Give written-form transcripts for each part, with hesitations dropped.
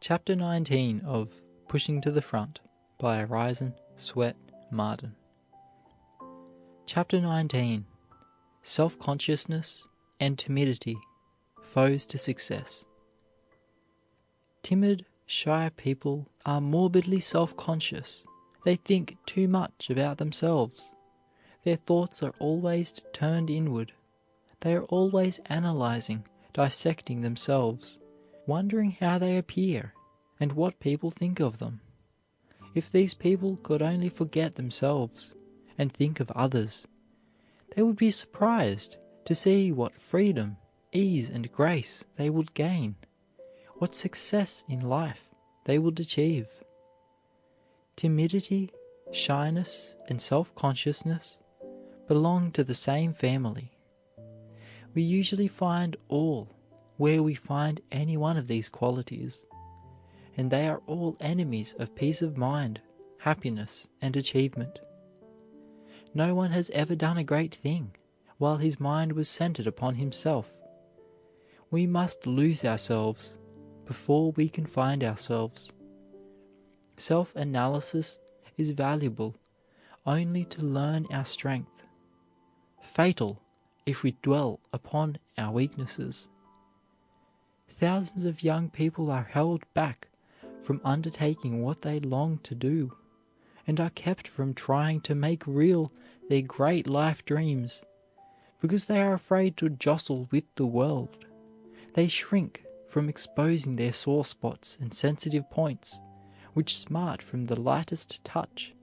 Chapter 19 of Pushing to the Front by Orison Swett Marden. Chapter 19. Self-consciousness and timidity, foes to success. Timid, shy people are morbidly self-conscious. They think too much about themselves. Their thoughts are always turned inward. They are always analyzing, dissecting themselves, wondering how they appear and what people think of them. If these people could only forget themselves and think of others, they would be surprised to see what freedom, ease, and grace they would gain, what success in life they would achieve. Timidity, shyness, and self-consciousness belong to the same family. We usually find all where we find any one of these qualities, and they are all enemies of peace of mind, happiness, and achievement. No one has ever done a great thing while his mind was centered upon himself. We must lose ourselves before we can find ourselves. Self-analysis is valuable only to learn our strength, fatal if we dwell upon our weaknesses. Thousands of young people are held back from undertaking what they long to do, and are kept from trying to make real their great life dreams, because they are afraid to jostle with the world. They shrink from exposing their sore spots and sensitive points, which smart from the lightest touch.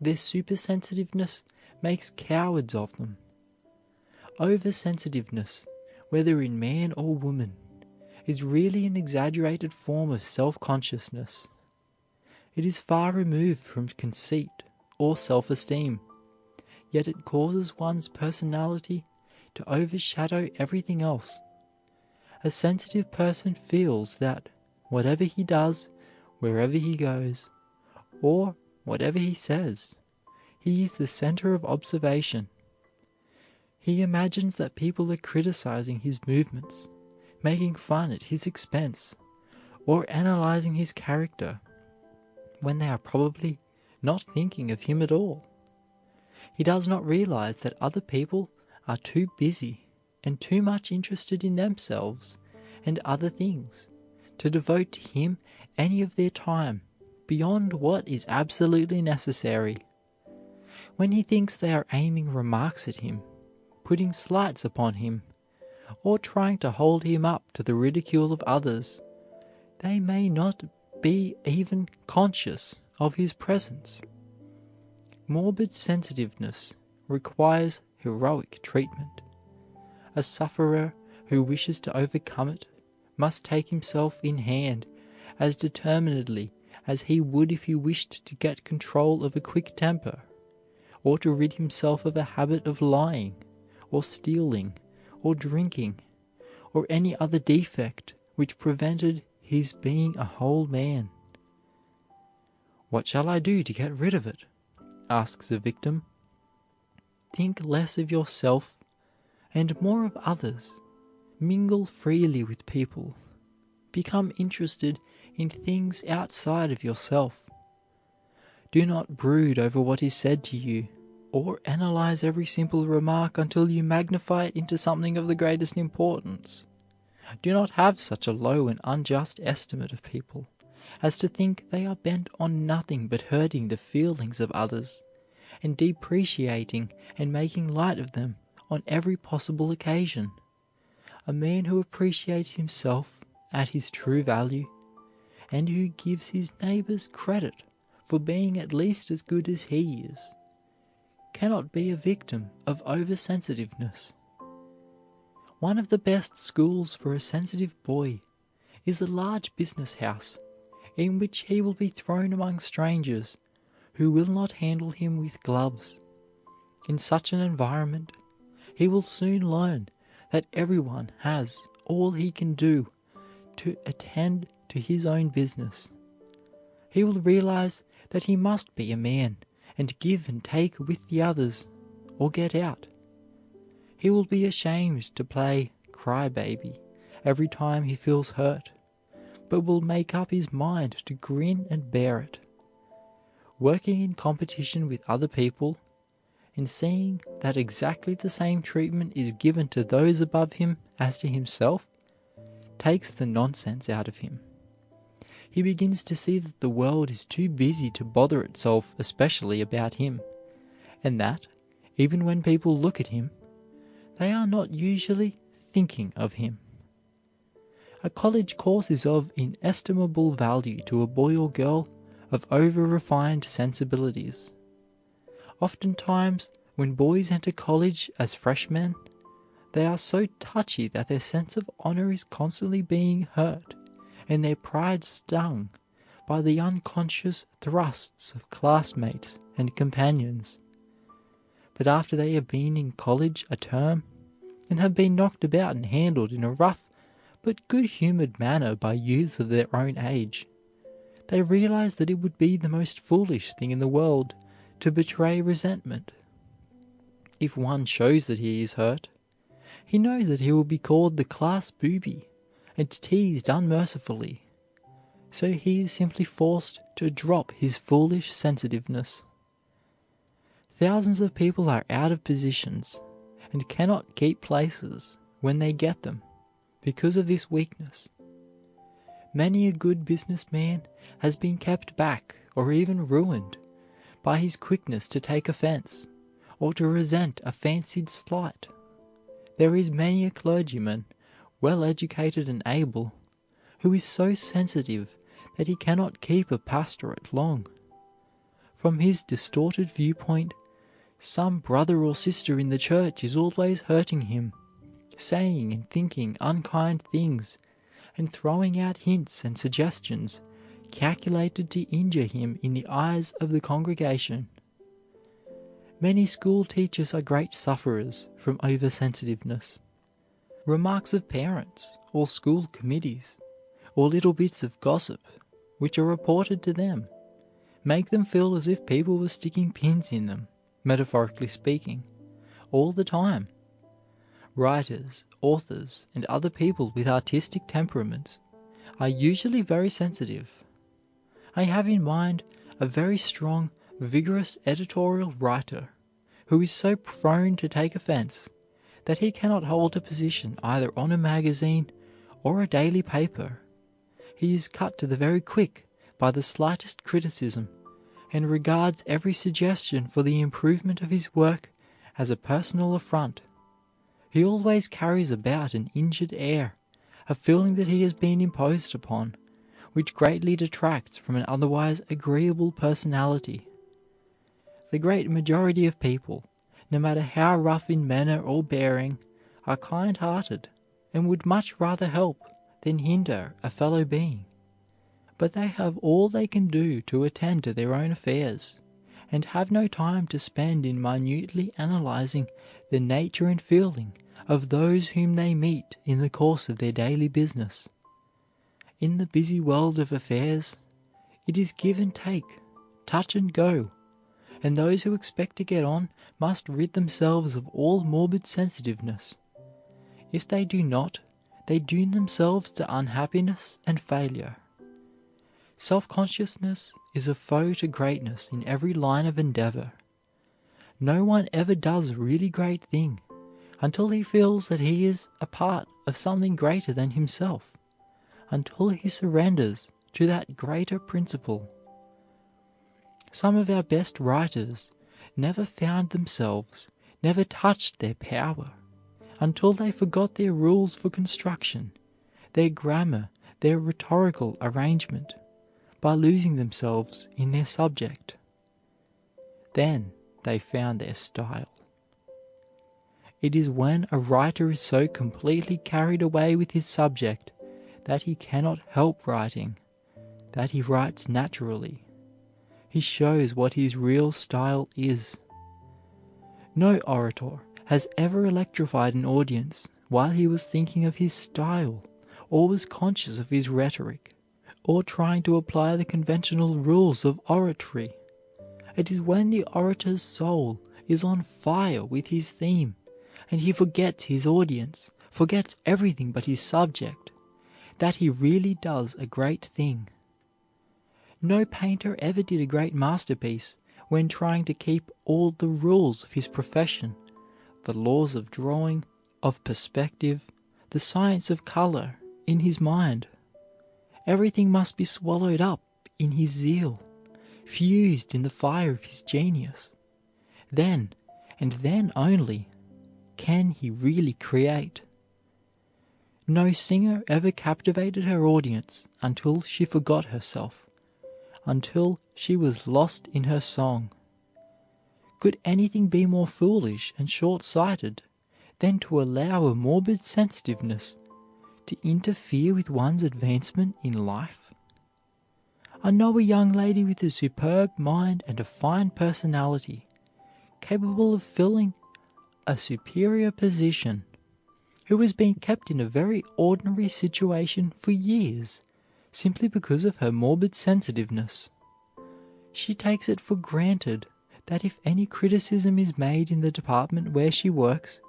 Their supersensitiveness makes cowards of them. Oversensitiveness, whether in man or woman, is really an exaggerated form of self-consciousness. It is far removed from conceit or self-esteem, yet it causes one's personality to overshadow everything else. A sensitive person feels that whatever he does, wherever he goes, or whatever he says, he is the center of observation. He imagines that people are criticizing his movements, making fun at his expense, or analyzing his character, when they are probably not thinking of him at all. He does not realize that other people are too busy and too much interested in themselves and other things to devote to him any of their time beyond what is absolutely necessary. When he thinks they are aiming remarks at him, putting slights upon him, or trying to hold him up to the ridicule of others, they may not be even conscious of his presence. Morbid sensitiveness requires heroic treatment. A sufferer who wishes to overcome it must take himself in hand as determinedly as he would if he wished to get control of a quick temper, or to rid himself of a habit of lying, or stealing, or drinking, or any other defect which prevented his being a whole man. "What shall I do to get rid of it?" asks a victim. Think less of yourself and more of others. Mingle freely with people. Become interested in things outside of yourself. Do not brood over what is said to you, or analyze every simple remark until you magnify it into something of the greatest importance. Do not have such a low and unjust estimate of people as to think they are bent on nothing but hurting the feelings of others, and depreciating and making light of them on every possible occasion. A man who appreciates himself at his true value, and who gives his neighbors credit for being at least as good as he is, cannot be a victim of oversensitiveness. One of the best schools for a sensitive boy is a large business house in which he will be thrown among strangers who will not handle him with gloves. In such an environment, he will soon learn that everyone has all he can do to attend to his own business. He will realize that he must be a man and give and take with the others, or get out. He will be ashamed to play cry-baby every time he feels hurt, but will make up his mind to grin and bear it. Working in competition with other people, and seeing that exactly the same treatment is given to those above him as to himself, takes the nonsense out of him. He begins to see that the world is too busy to bother itself especially about him, and that, even when people look at him, they are not usually thinking of him. A college course is of inestimable value to a boy or girl of over-refined sensibilities. Oftentimes, when boys enter college as freshmen, they are so touchy that their sense of honor is constantly being hurt, and their pride stung by the unconscious thrusts of classmates and companions. But after they have been in college a term, and have been knocked about and handled in a rough but good-humored manner by youths of their own age, they realize that it would be the most foolish thing in the world to betray resentment. If one shows that he is hurt, he knows that he will be called the class booby and teased unmercifully, so he is simply forced to drop his foolish sensitiveness. Thousands of people are out of positions and cannot keep places when they get them because of this weakness. Many a good businessman has been kept back or even ruined by his quickness to take offense or to resent a fancied slight. There is many a clergyman, well educated and able, who is so sensitive that he cannot keep a pastorate long. From his distorted viewpoint, some brother or sister in the church is always hurting him, saying and thinking unkind things, and throwing out hints and suggestions calculated to injure him in the eyes of the congregation. Many school teachers are great sufferers from oversensitiveness. Remarks of parents, or school committees, or little bits of gossip which are reported to them, make them feel as if people were sticking pins in them, metaphorically speaking, all the time. Writers, authors, and other people with artistic temperaments are usually very sensitive. I have in mind a very strong, vigorous editorial writer who is so prone to take offense that he cannot hold a position either on a magazine or a daily paper. He is cut to the very quick by the slightest criticism, and regards every suggestion for the improvement of his work as a personal affront. He always carries about an injured air, a feeling that he has been imposed upon, which greatly detracts from an otherwise agreeable personality. The great majority of people, no matter how rough in manner or bearing, are kind-hearted, and would much rather help than hinder a fellow being. But they have all they can do to attend to their own affairs, and have no time to spend in minutely analyzing the nature and feeling of those whom they meet in the course of their daily business. In the busy world of affairs, it is give and take, touch and go, and those who expect to get on must rid themselves of all morbid sensitiveness. If they do not, they doom themselves to unhappiness and failure. Self-consciousness is a foe to greatness in every line of endeavor. No one ever does a really great thing until he feels that he is a part of something greater than himself, until he surrenders to that greater principle. Some of our best writers never found themselves, never touched their power, until they forgot their rules for construction, their grammar, their rhetorical arrangement, by losing themselves in their subject. Then they found their style. It is when a writer is so completely carried away with his subject that he cannot help writing, that he writes naturally. He shows what his real style is. No orator has ever electrified an audience while he was thinking of his style, or was conscious of his rhetoric, or trying to apply the conventional rules of oratory. It is when the orator's soul is on fire with his theme, and he forgets his audience, forgets everything but his subject, that he really does a great thing. No painter ever did a great masterpiece when trying to keep all the rules of his profession, the laws of drawing, of perspective, the science of color, in his mind. Everything must be swallowed up in his zeal, fused in the fire of his genius. Then, and then only, can he really create. No singer ever captivated her audience until she forgot herself, until she was lost in her song. Could anything be more foolish and short-sighted than to allow a morbid sensitiveness to interfere with one's advancement in life? I know a young lady with a superb mind and a fine personality, capable of filling a superior position, who has been kept in a very ordinary situation for years, simply because of her morbid sensitiveness. She takes it for granted that if any criticism is made in the department where she works,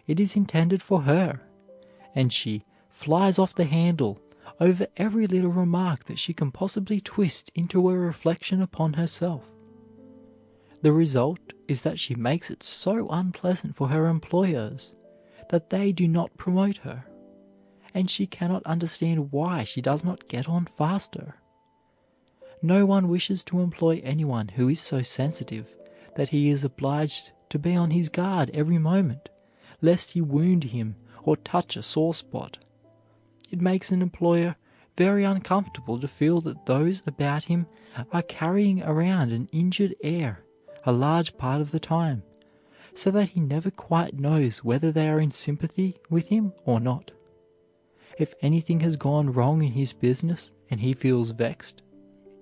it is intended for her, and she flies off the handle over every little remark that she can possibly twist into a reflection upon herself. The result is that she makes it so unpleasant for her employers that they do not promote her, and she cannot understand why she does not get on faster. No one wishes to employ anyone who is so sensitive that he is obliged to be on his guard every moment, lest he wound him or touch a sore spot. It makes an employer very uncomfortable to feel that those about him are carrying around an injured air a large part of the time, so that he never quite knows whether they are in sympathy with him or not. If anything has gone wrong in his business and he feels vexed,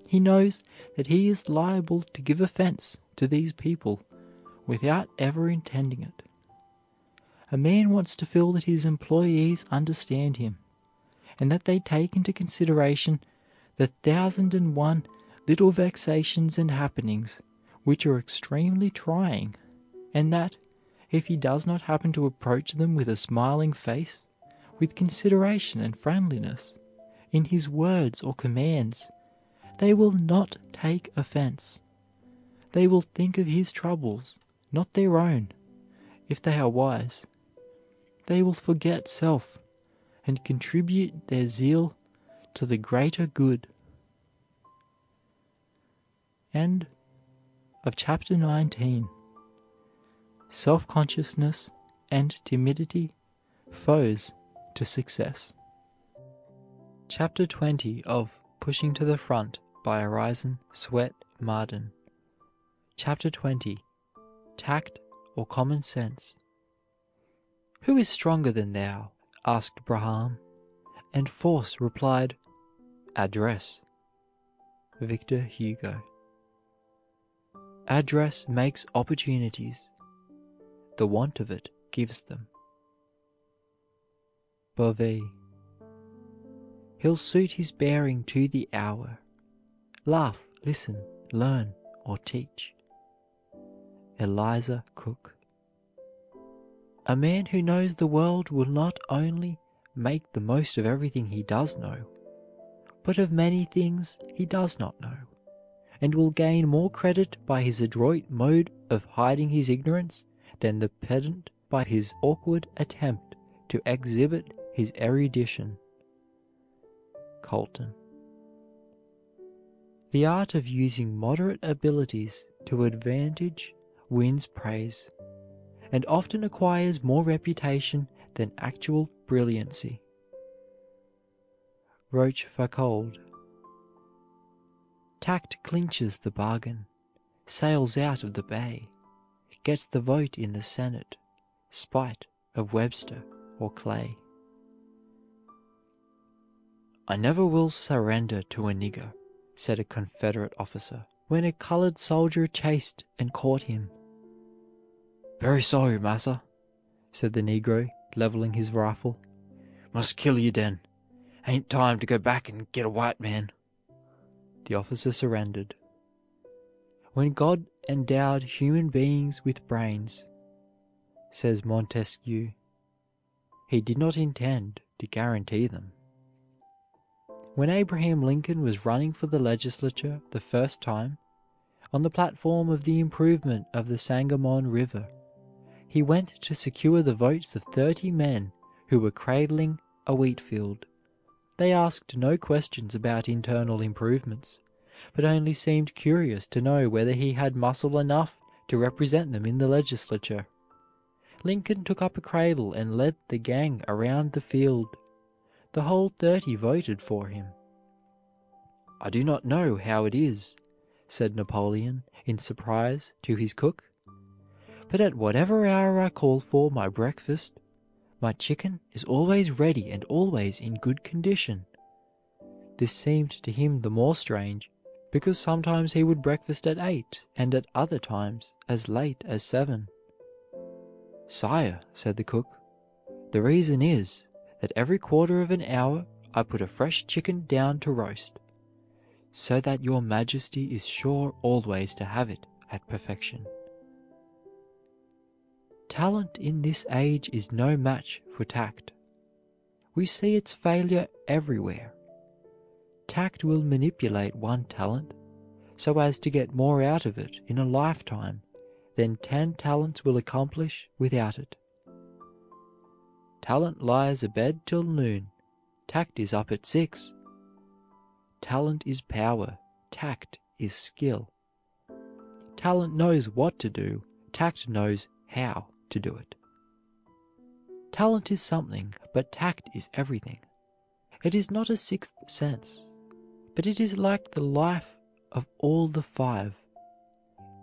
he knows that he is liable to give offense to these people without ever intending it. A man wants to feel that his employees understand him, and that they take into consideration the 1,001 little vexations and happenings which are extremely trying, and that, if he does not happen to approach them with a smiling face, with consideration and friendliness, in his words or commands, they will not take offense. They will think of his troubles, not their own, if they are wise. They will forget self and contribute their zeal to the greater good. End of chapter 19. Self-consciousness and timidity, foes to success. Chapter 20 of Pushing to the Front by Orison Swett Marden. Chapter 20. Tact or Common Sense. Who is stronger than thou? Asked Braham, and Force replied, Address. Victor Hugo. Address makes opportunities. The want of it gives them. Bovee. He'll suit his bearing to the hour. Laugh, listen, learn, or teach. Eliza Cook. A man who knows the world will not only make the most of everything he does know, but of many things he does not know, and will gain more credit by his adroit mode of hiding his ignorance than the pedant by his awkward attempt to exhibit his erudition. Colton. The art of using moderate abilities to advantage wins praise, and often acquires more reputation than actual brilliancy. Rochefoucauld. Tact clinches the bargain, sails out of the bay, gets the vote in the Senate, spite of Webster or Clay. I never will surrender to a nigger, said a Confederate officer, when a colored soldier chased and caught him. Very sorry, massa, said the Negro, leveling his rifle. Must kill you den. Ain't time to go back and get a white man. The officer surrendered. When God endowed human beings with brains, says Montesquieu, he did not intend to guarantee them. When Abraham Lincoln was running for the legislature the first time, on the platform of the improvement of the Sangamon River, he went to secure the votes of 30 men who were cradling a wheat field. They asked no questions about internal improvements, but only seemed curious to know whether he had muscle enough to represent them in the legislature. Lincoln took up a cradle and led the gang around the field. The whole 30 voted for him. "I do not know how it is," said Napoleon in surprise to his cook, "but at whatever hour I call for my breakfast, my chicken is always ready and always in good condition." This seemed to him the more strange because sometimes he would breakfast at 8 and at other times as late as 7. "Sire," said the cook, "the reason is that every quarter of an hour I put a fresh chicken down to roast, so that your Majesty is sure always to have it at perfection." Talent in this age is no match for tact. We see its failure everywhere. Tact will manipulate one talent so as to get more out of it in a lifetime than 10 talents will accomplish without it. Talent lies abed till noon, tact is up at 6. Talent is power, tact is skill. Talent knows what to do, tact knows how to do it. Talent is something, but tact is everything. It is not a sixth sense, but it is like the life of all the 5.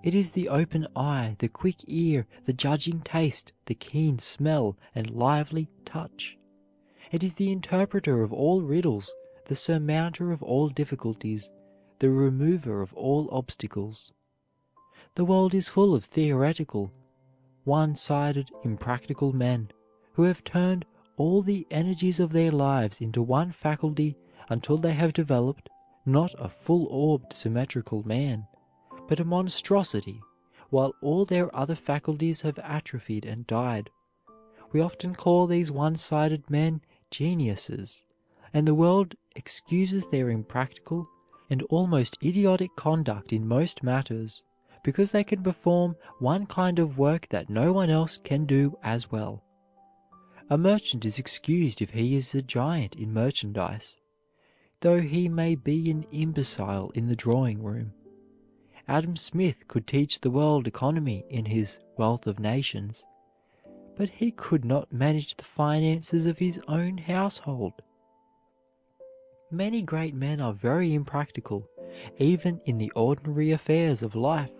It is the open eye, the quick ear, the judging taste, the keen smell, and lively touch. It is the interpreter of all riddles, the surmounter of all difficulties, the remover of all obstacles. The world is full of theoretical, one-sided, impractical men who have turned all the energies of their lives into one faculty until they have developed not a full-orbed symmetrical man, but a monstrosity, while all their other faculties have atrophied and died. We often call these one-sided men geniuses, and the world excuses their impractical and almost idiotic conduct in most matters, because they can perform one kind of work that no one else can do as well. A merchant is excused if he is a giant in merchandise, though he may be an imbecile in the drawing room. Adam Smith could teach the world economy in his Wealth of Nations, but he could not manage the finances of his own household. Many great men are very impractical, even in the ordinary affairs of life.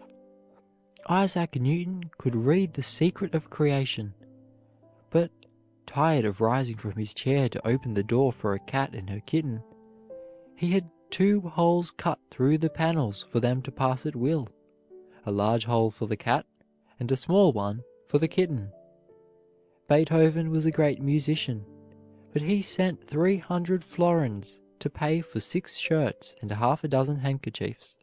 Isaac Newton could read the secret of creation, but, tired of rising from his chair to open the door for a cat and her kitten, he had 2 holes cut through the panels for them to pass at will, a large hole for the cat and a small one for the kitten. Beethoven was a great musician, but he sent 300 florins to pay for 6 shirts and half a dozen handkerchiefs.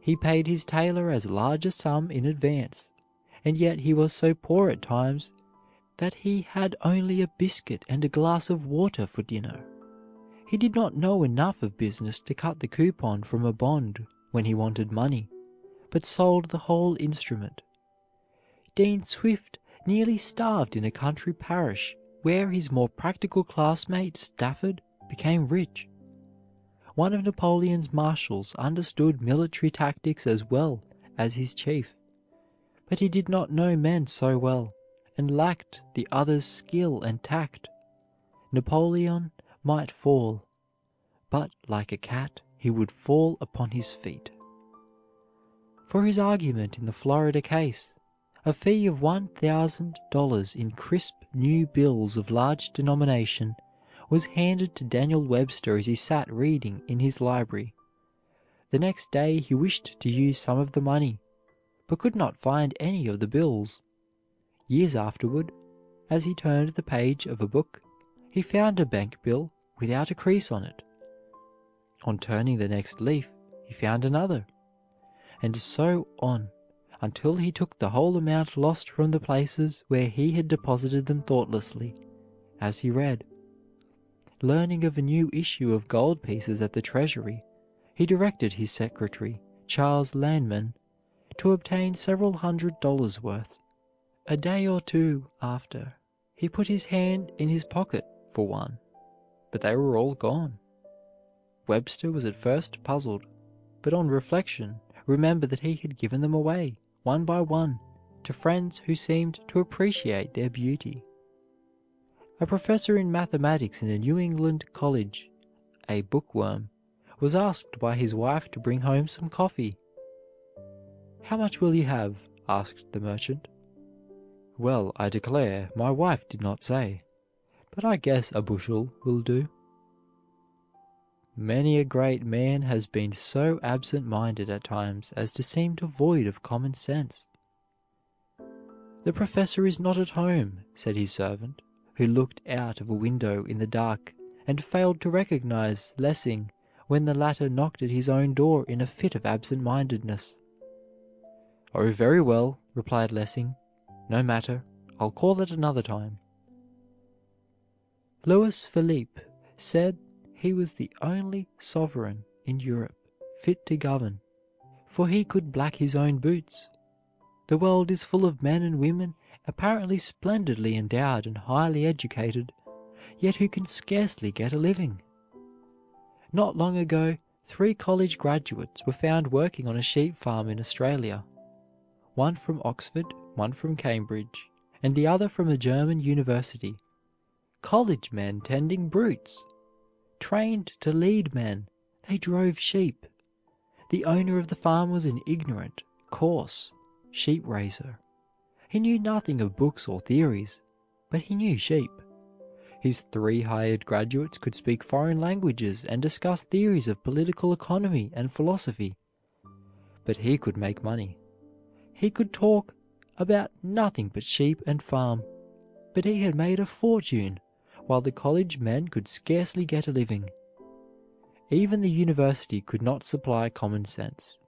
He paid his tailor as large a sum in advance, and yet he was so poor at times that he had only a biscuit and a glass of water for dinner. He did not know enough of business to cut the coupon from a bond when he wanted money, but sold the whole instrument. Dean Swift nearly starved in a country parish where his more practical classmate Stafford became rich. One of Napoleon's marshals understood military tactics as well as his chief, but he did not know men so well, and lacked the other's skill and tact. Napoleon might fall, but like a cat he would fall upon his feet. For his argument in the Florida case, a fee of $1,000 in crisp new bills of large denomination was handed to Daniel Webster as he sat reading in his library. The next day he wished to use some of the money, but could not find any of the bills. Years afterward, as he turned the page of a book, he found a bank bill without a crease on it. On turning the next leaf, he found another, and so on, until he took the whole amount lost from the places where he had deposited them thoughtlessly, as he read. Learning of a new issue of gold pieces at the Treasury, he directed his secretary, Charles Lanman, to obtain several $100 worth. A day or two after, he put his hand in his pocket for one, but they were all gone. Webster was at first puzzled, but on reflection remembered that he had given them away, one by one, to friends who seemed to appreciate their beauty. A professor in mathematics in a New England college, a bookworm, was asked by his wife to bring home some coffee. "How much will you have?" asked the merchant. "Well, I declare, my wife did not say, but I guess a bushel will do." Many a great man has been so absent-minded at times as to seem devoid of common sense. "The professor is not at home," said his servant, who looked out of a window in the dark and failed to recognize Lessing when the latter knocked at his own door in a fit of absent-mindedness. "Oh, very well," replied Lessing. "No matter, I'll call at another time." Louis Philippe said he was the only sovereign in Europe fit to govern, for he could black his own boots. The world is full of men and women apparently splendidly endowed and highly educated, yet who can scarcely get a living. Not long ago, 3 college graduates were found working on a sheep farm in Australia, one from Oxford, one from Cambridge, and the other from a German university. College men tending brutes! Trained to lead men, they drove sheep. The owner of the farm was an ignorant, coarse sheep raiser. He knew nothing of books or theories, but he knew sheep. His 3 hired graduates could speak foreign languages and discuss theories of political economy and philosophy, but he could make money. He could talk about nothing but sheep and farm, but he had made a fortune, while the college men could scarcely get a living. Even the university could not supply common sense.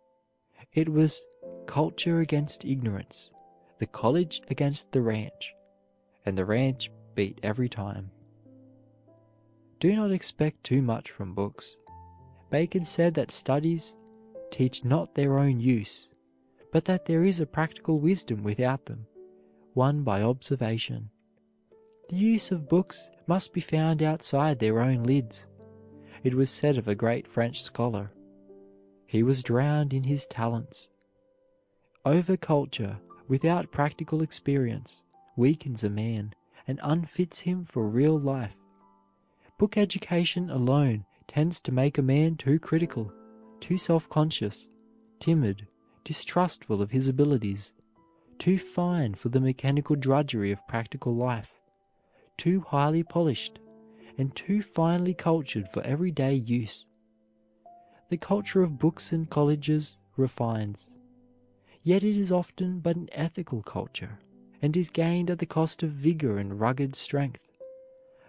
It was culture against ignorance, the college against the ranch, and the ranch beat every time. Do not expect too much from books. Bacon said that studies teach not their own use, but that there is a practical wisdom without them, won by observation. The use of books must be found outside their own lids. It was said of a great French scholar, "He was drowned in his talents." Overculture without practical experience weakens a man and unfits him for real life. Book education alone tends to make a man too critical, too self-conscious, timid, distrustful of his abilities, too fine for the mechanical drudgery of practical life, too highly polished, and too finely cultured for everyday use. The culture of books and colleges refines, yet it is often but an ethical culture, and is gained at the cost of vigor and rugged strength.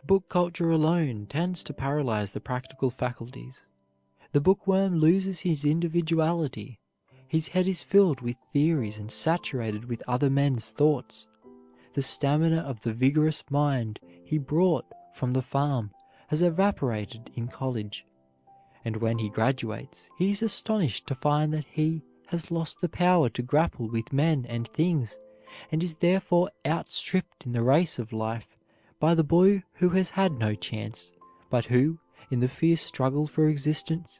Book culture alone tends to paralyze the practical faculties. The bookworm loses his individuality. His head is filled with theories and saturated with other men's thoughts. The stamina of the vigorous mind he brought from the farm has evaporated in college, and when he graduates, he is astonished to find that he has lost the power to grapple with men and things, and is therefore outstripped in the race of life by the boy who has had no chance, but who, in the fierce struggle for existence,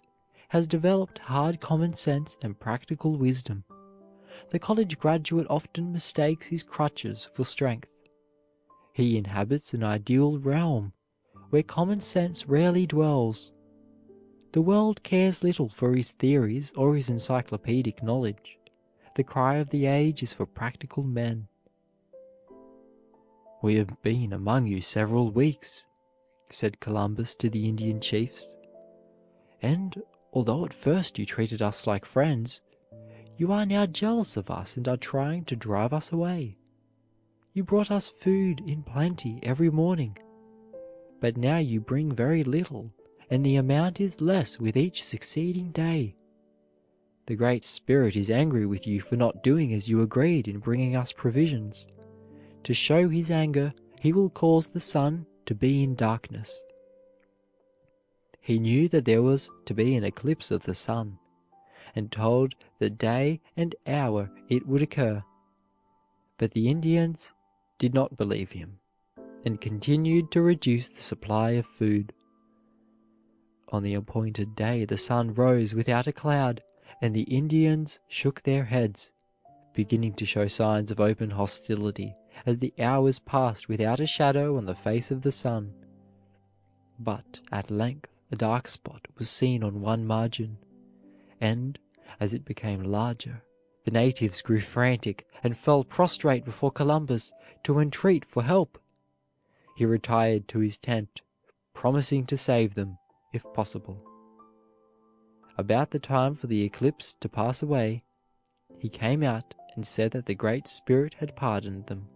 has developed hard common sense and practical wisdom. The college graduate often mistakes his crutches for strength. He inhabits an ideal realm where common sense rarely dwells. The world cares little for his theories or his encyclopedic knowledge. The cry of the age is for practical men. "We have been among you several weeks," said Columbus to the Indian chiefs, "and although at first you treated us like friends, you are now jealous of us and are trying to drive us away. You brought us food in plenty every morning, but now you bring very little, and the amount is less with each succeeding day. The Great Spirit is angry with you for not doing as you agreed in bringing us provisions. To show his anger, he will cause the sun to be in darkness." He knew that there was to be an eclipse of the sun, and told the day and hour it would occur. But the Indians did not believe him, and continued to reduce the supply of food. On the appointed day the sun rose without a cloud, and the Indians shook their heads, beginning to show signs of open hostility as the hours passed without a shadow on the face of the sun. But at length a dark spot was seen on one margin, and, as it became larger, the natives grew frantic and fell prostrate before Columbus to entreat for help. He retired to his tent, promising to save them if possible. About the time for the eclipse to pass away, he came out and said that the Great Spirit had pardoned them,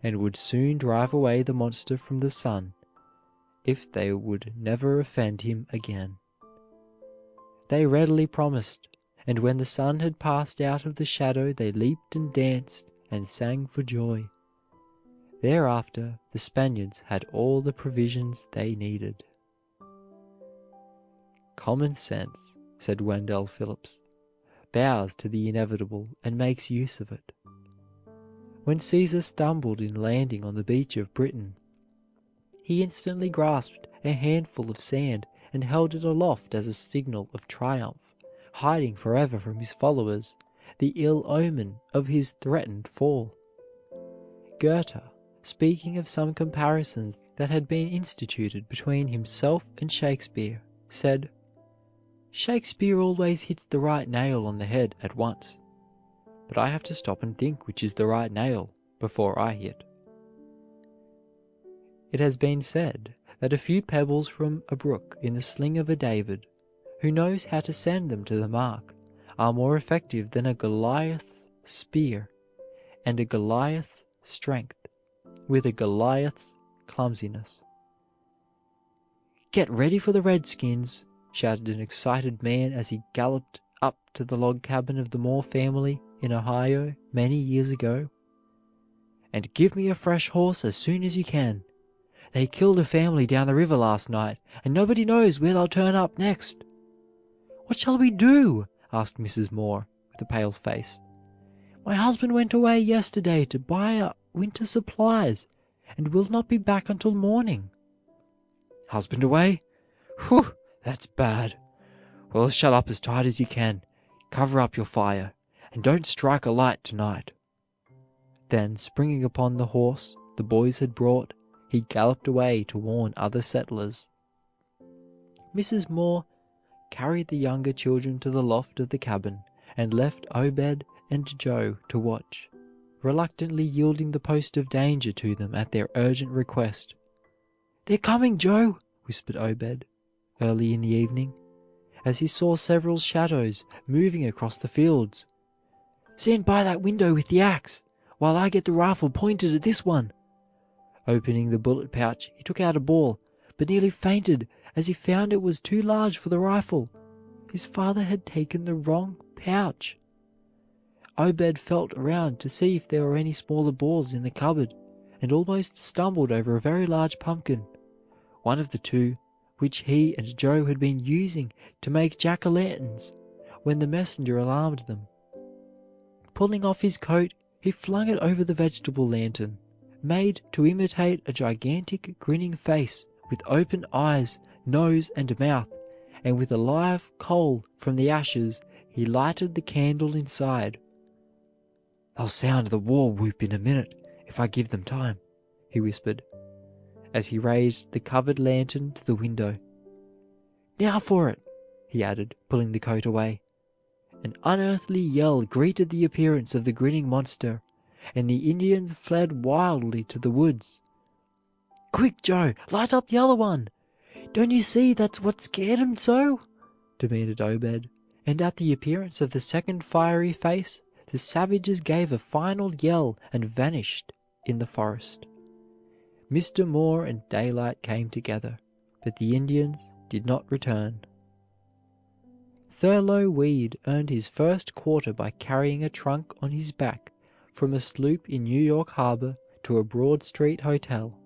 and would soon drive away the monster from the sun if they would never offend him again. They readily promised, and when the sun had passed out of the shadow they leaped and danced and sang for joy. Thereafter the Spaniards had all the provisions they needed. Common sense, said Wendell Phillips, bows to the inevitable and makes use of it. When Caesar stumbled in landing on the beach of Britain, he instantly grasped a handful of sand and held it aloft as a signal of triumph, hiding forever from his followers the ill omen of his threatened fall. Goethe, speaking of some comparisons that had been instituted between himself and Shakespeare, said, "Shakespeare always hits the right nail on the head at once, but I have to stop and think which is the right nail before I hit." It has been said that a few pebbles from a brook in the sling of a David, who knows how to send them to the mark, are more effective than a Goliath's spear and a Goliath's strength with a Goliath's clumsiness. "Get ready for the Redskins," shouted an excited man as he galloped up to the log cabin of the Moore family in Ohio many years ago. "And give me a fresh horse as soon as you can. They killed a family down the river last night, and nobody knows where they'll turn up next." "What shall we do?" asked Mrs. Moore, with a pale face. "My husband went away yesterday to buy our winter supplies, and will not be back until morning." "Husband away? Whew, that's bad. Well, shut up as tight as you can, cover up your fire, and don't strike a light tonight." Then, springing upon the horse the boys had brought, he galloped away to warn other settlers. Mrs. Moore carried the younger children to the loft of the cabin, and left Obed and Joe to watch, reluctantly yielding the post of danger to them at their urgent request. "They're coming, Joe," whispered Obed, early in the evening, as he saw several shadows moving across the fields. "Stand by that window with the axe, while I get the rifle pointed at this one." Opening the bullet pouch, he took out a ball, but nearly fainted as he found it was too large for the rifle. His father had taken the wrong pouch. Obed felt around to see if there were any smaller balls in the cupboard, and almost stumbled over a very large pumpkin, one of the two which he and Joe had been using to make jack-o'-lanterns when the messenger alarmed them. Pulling off his coat, he flung it over the vegetable lantern, made to imitate a gigantic grinning face with open eyes, nose, and mouth, and with a live coal from the ashes he lighted the candle inside. "They'll sound the war whoop in a minute, if I give them time," he whispered, as he raised the covered lantern to the window. "Now for it," he added, pulling the coat away. An unearthly yell greeted the appearance of the grinning monster, and the Indians fled wildly to the woods. "Quick, Joe, light up the other one. Don't you see that's what scared him so?" demanded Obed, and at the appearance of the second fiery face, the savages gave a final yell and vanished in the forest. Mr. Moore and daylight came together, but the Indians did not return. Thurlow Weed earned his first quarter by carrying a trunk on his back from a sloop in New York Harbor to a Broad Street hotel.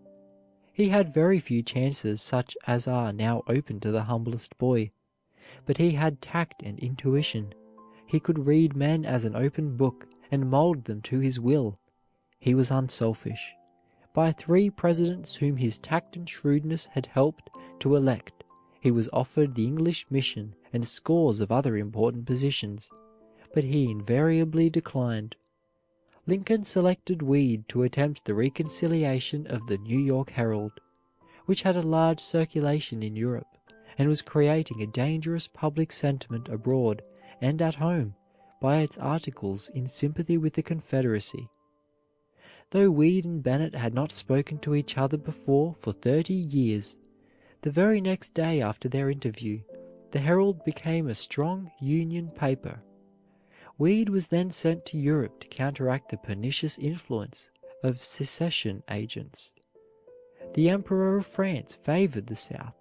He had very few chances such as are now open to the humblest boy, but he had tact and intuition. He could read men as an open book and mold them to his will. He was unselfish. By 3 presidents whom his tact and shrewdness had helped to elect, he was offered the English mission and scores of other important positions, but he invariably declined. Lincoln selected Weed to attempt the reconciliation of the New York Herald, which had a large circulation in Europe, and was creating a dangerous public sentiment abroad and at home by its articles in sympathy with the Confederacy. Though Weed and Bennett had not spoken to each other before for 30 years, the very next day after their interview, the Herald became a strong Union paper. Weed was then sent to Europe to counteract the pernicious influence of secession agents. The Emperor of France favored the South.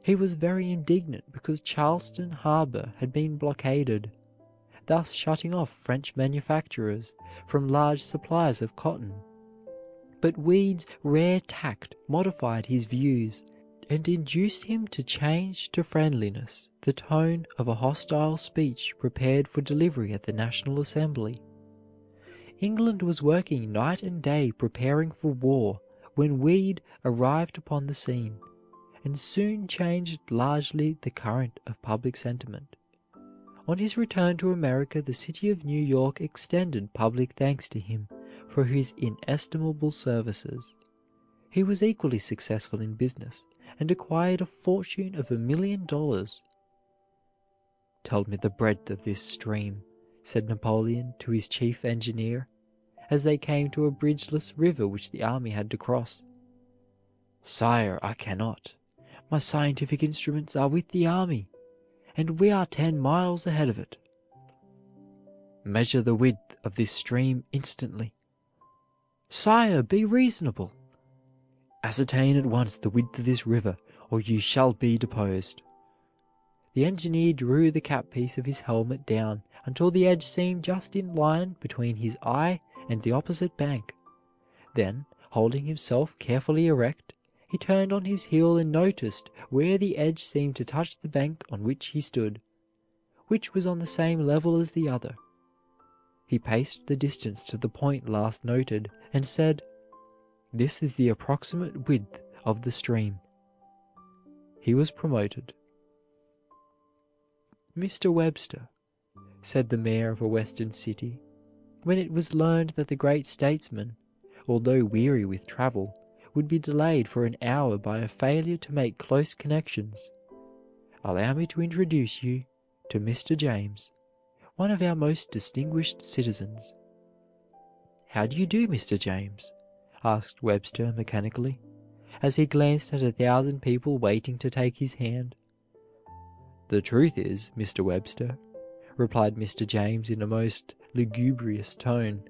He was very indignant because Charleston harbor had been blockaded, thus shutting off French manufacturers from large supplies of cotton. But Weed's rare tact modified his views and induced him to change to friendliness the tone of a hostile speech prepared for delivery at the National Assembly. England was working night and day preparing for war when Weed arrived upon the scene, and soon changed largely the current of public sentiment. On his return to America, the city of New York extended public thanks to him for his inestimable services. He was equally successful in business, and acquired a fortune of $1 million. "Tell me the breadth of this stream," said Napoleon to his chief engineer, as they came to a bridgeless river which the army had to cross. "Sire, I cannot. My scientific instruments are with the army, and we are 10 miles ahead of it." "Measure the width of this stream instantly." "Sire, be reasonable." "Ascertain at once the width of this river, or you shall be deposed." The engineer drew the cap-piece of his helmet down until the edge seemed just in line between his eye and the opposite bank. Then, holding himself carefully erect, he turned on his heel and noticed where the edge seemed to touch the bank on which he stood, which was on the same level as the other. He paced the distance to the point last noted, and said, "This is the approximate width of the stream." He was promoted. "Mr. Webster," said the mayor of a western city, when it was learned that the great statesman, although weary with travel, would be delayed for an hour by a failure to make close connections, "allow me to introduce you to Mr. James, one of our most distinguished citizens." "How do you do, Mr. James?" asked Webster mechanically, as he glanced at 1,000 people waiting to take his hand. "The truth is, Mr. Webster," replied Mr. James in a most lugubrious tone,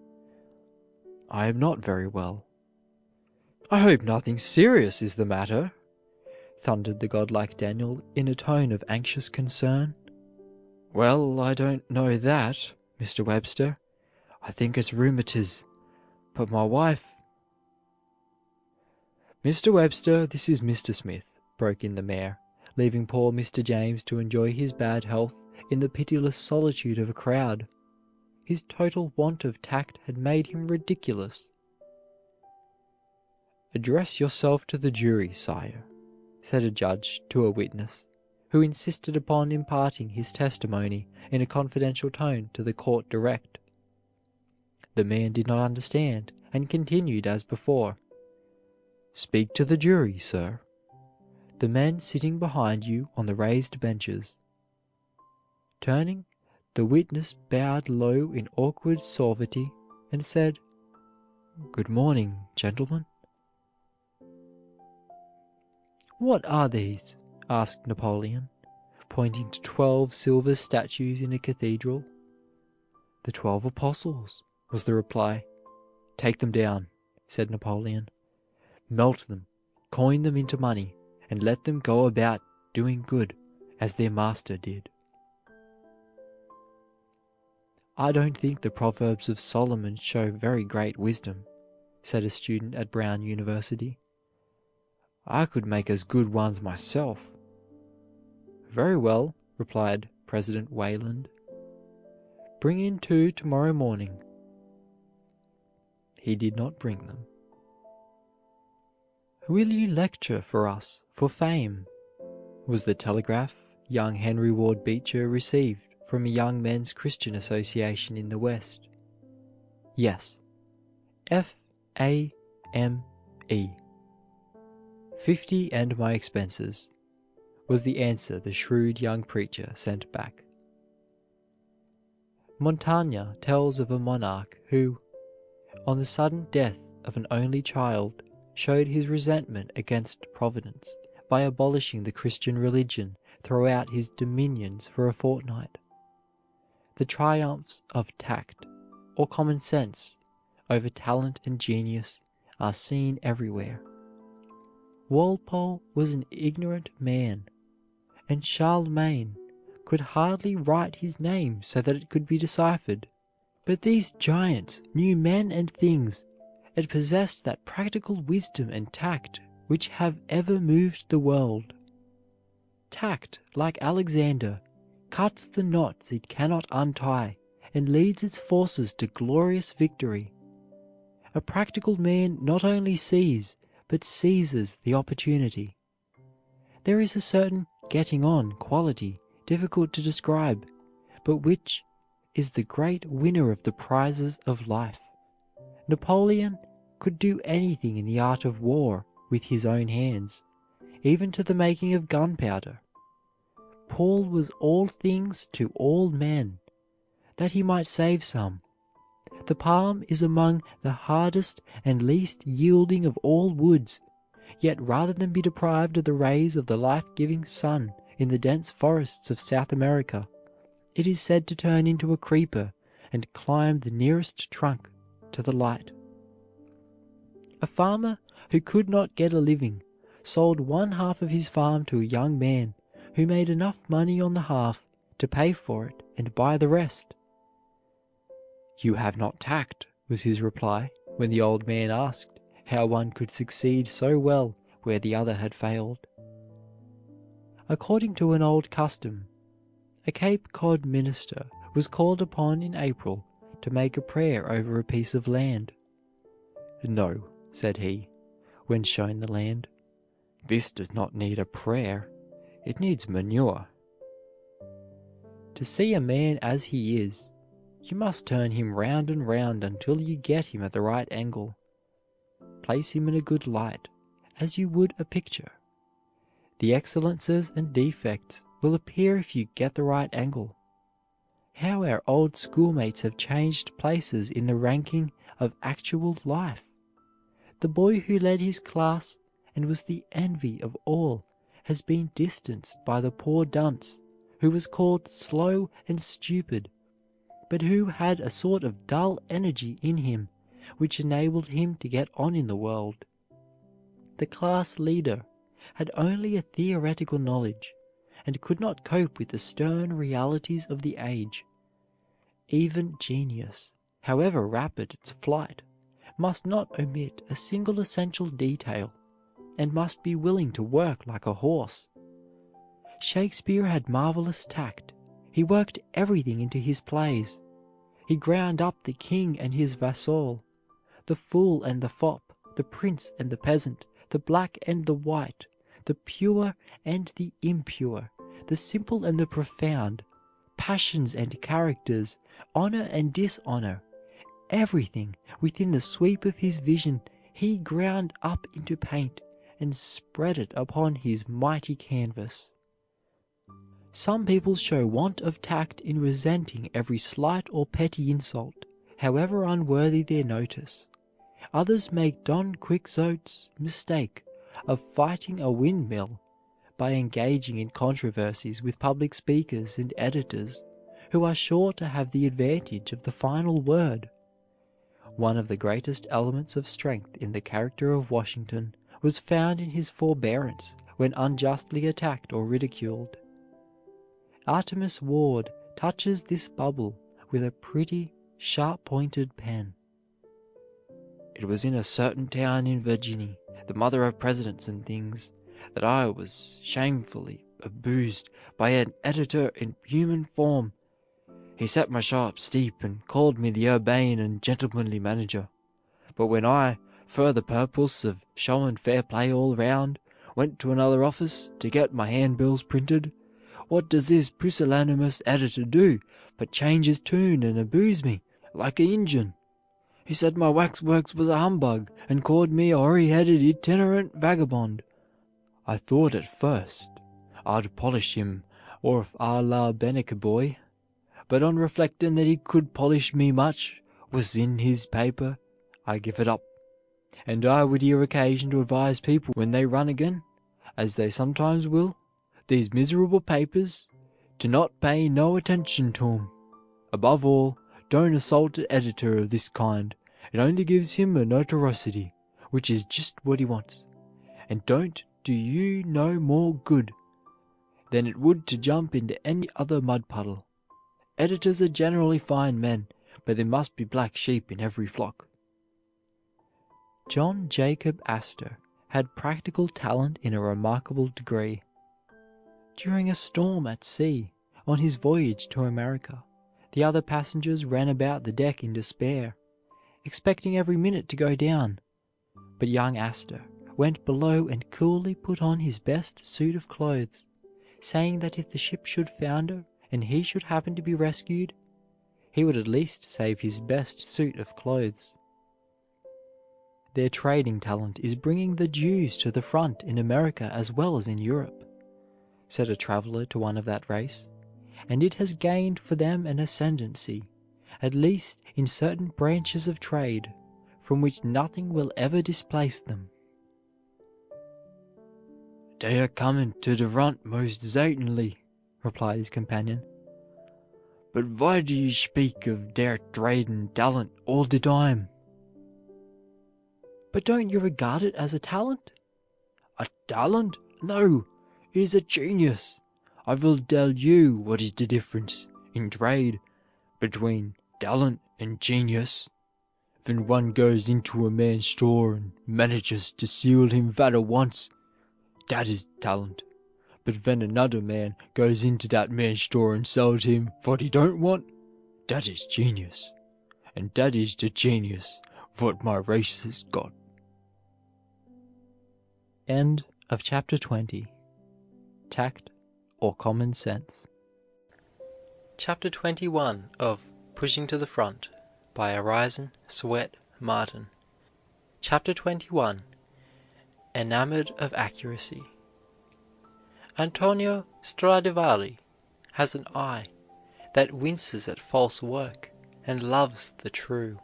"I am not very well." "I hope nothing serious is the matter," thundered the godlike Daniel in a tone of anxious concern. "Well, I don't know that, Mr. Webster. I think it's rheumatiz, but my wife—" "Mr. Webster, this is Mr. Smith," broke in the mayor, leaving poor Mr. James to enjoy his bad health in the pitiless solitude of a crowd. His total want of tact had made him ridiculous. "Address yourself to the jury, sire," said a judge to a witness, who insisted upon imparting his testimony in a confidential tone to the court direct. The man did not understand, and continued as before. "Speak to the jury, sir. The men sitting behind you on the raised benches." Turning, the witness bowed low in awkward suavity and said, "Good morning, gentlemen." "What are these?" asked Napoleon, pointing to 12 silver statues in a cathedral. "The 12 apostles," was the reply. "Take them down," said Napoleon. "Melt them, coin them into money, and let them go about doing good, as their master did." "I don't think the Proverbs of Solomon show very great wisdom," said a student at Brown University. I could make as good ones myself." "Very well," replied President Wayland. "Bring in 2 tomorrow morning." He did not bring them. "Will you lecture for us for fame?" was the telegraph young Henry Ward Beecher received from a Young Men's Christian Association in the West. "Yes, F.A.M.E. 50 and my expenses," was the answer the shrewd young preacher sent back. Montaigne tells of a monarch who, on the sudden death of an only child, showed his resentment against Providence by abolishing the Christian religion throughout his dominions for a fortnight. The triumphs of tact or common sense over talent and genius are seen everywhere. Walpole was an ignorant man, and Charlemagne could hardly write his name so that it could be deciphered. But these giants knew men and things, and possessed that practical wisdom and tact which have ever moved the world. Tact, like Alexander, cuts the knots it cannot untie and leads its forces to glorious victory. A practical man not only sees, but seizes the opportunity. There is a certain getting on quality difficult to describe, but which is the great winner of the prizes of life. Napoleon could do anything in the art of war with his own hands, even to the making of gunpowder. Paul was all things to all men, that he might save some. The palm is among the hardest and least yielding of all woods, yet rather than be deprived of the rays of the life-giving sun in the dense forests of South America, it is said to turn into a creeper and climb the nearest trunk to the light. A farmer who could not get a living sold one half of his farm to a young man who made enough money on the half to pay for it and buy the rest. "You have not tact," was his reply when the old man asked how one could succeed so well where the other had failed. According to an old custom, a Cape Cod minister was called upon in April to make a prayer over a piece of land. "No," said he, when shown the land, "this does not need a prayer, it needs manure." To see a man as he is, you must turn him round and round until you get him at the right angle. Place him in a good light, as you would a picture. The excellences and defects will appear if you get the right angle. How our old schoolmates have changed places in the ranking of actual life! The boy who led his class and was the envy of all has been distanced by the poor dunce who was called slow and stupid, but who had a sort of dull energy in him which enabled him to get on in the world. The class leader had only a theoretical knowledge, and could not cope with the stern realities of the age. Even genius, however rapid its flight, must not omit a single essential detail, and must be willing to work like a horse. Shakespeare had marvelous tact. He worked everything into his plays. He ground up the king and his vassal, the fool and the fop, the prince and the peasant, the black and the white, the pure and the impure, the simple and the profound, passions and characters, honor and dishonor. Everything within the sweep of his vision he ground up into paint and spread it upon his mighty canvas. Some people show want of tact in resenting every slight or petty insult, however unworthy their notice. Others make Don Quixote's mistake of fighting a windmill by engaging in controversies with public speakers and editors who are sure to have the advantage of the final word. One of the greatest elements of strength in the character of Washington was found in his forbearance when unjustly attacked or ridiculed. Artemus Ward touches this bubble with a pretty, sharp-pointed pen. "It was in a certain town in Virginia the mother of presidents and things, that I was shamefully abused by an editor in human form. He set my sharp steep and called me the urbane and gentlemanly manager. But when I, for the purpose of showing fair play all round, went to another office to get my handbills printed, what does this pusillanimous editor do but change his tune and abuse me like a Injun? He said my waxworks was a humbug, and called me a hoary-headed itinerant vagabond. I thought at first I'd polish him off a la Beneke boy, but on reflecting that he could polish me much was in his paper, I give it up. And I would hear occasion to advise people when they run again, as they sometimes will, these miserable papers, to not pay no attention to 'em. Above all, don't assault an editor of this kind. It only gives him a notoriety, which is just what he wants, and don't do you no more good than it would to jump into any other mud puddle. Editors are generally fine men, but there must be black sheep in every flock. John Jacob Astor had practical talent in a remarkable degree. During a storm at sea, on his voyage to America, the other passengers ran about the deck in despair, expecting every minute to go down. But young Astor went below and coolly put on his best suit of clothes, saying that if the ship should founder and he should happen to be rescued, he would at least save his best suit of clothes. Their trading talent is bringing the Jews to the front in America as well as in Europe, said a traveler to one of that race, and it has gained for them an ascendancy, at least in certain branches of trade, from which nothing will ever displace them. "They are coming to the front most certainly," replied his companion. "But why do you speak of their trading talent all the time?" "But don't you regard it as a talent?" "A talent? No, it is a genius. I will tell you what is the difference in trade between talent and genius. When one goes into a man's store and manages to seal him fat at once, that is talent. But when another man goes into that man's store and sells him what he don't want, that is genius. And that is the genius what my race has got." End of chapter 20. Tact or Common Sense. Chapter 21 of Pushing to the Front by Orison Swett Marden. Chapter 21. Enamored of Accuracy. Antonio Stradivari has an eye that winces at false work and loves the true.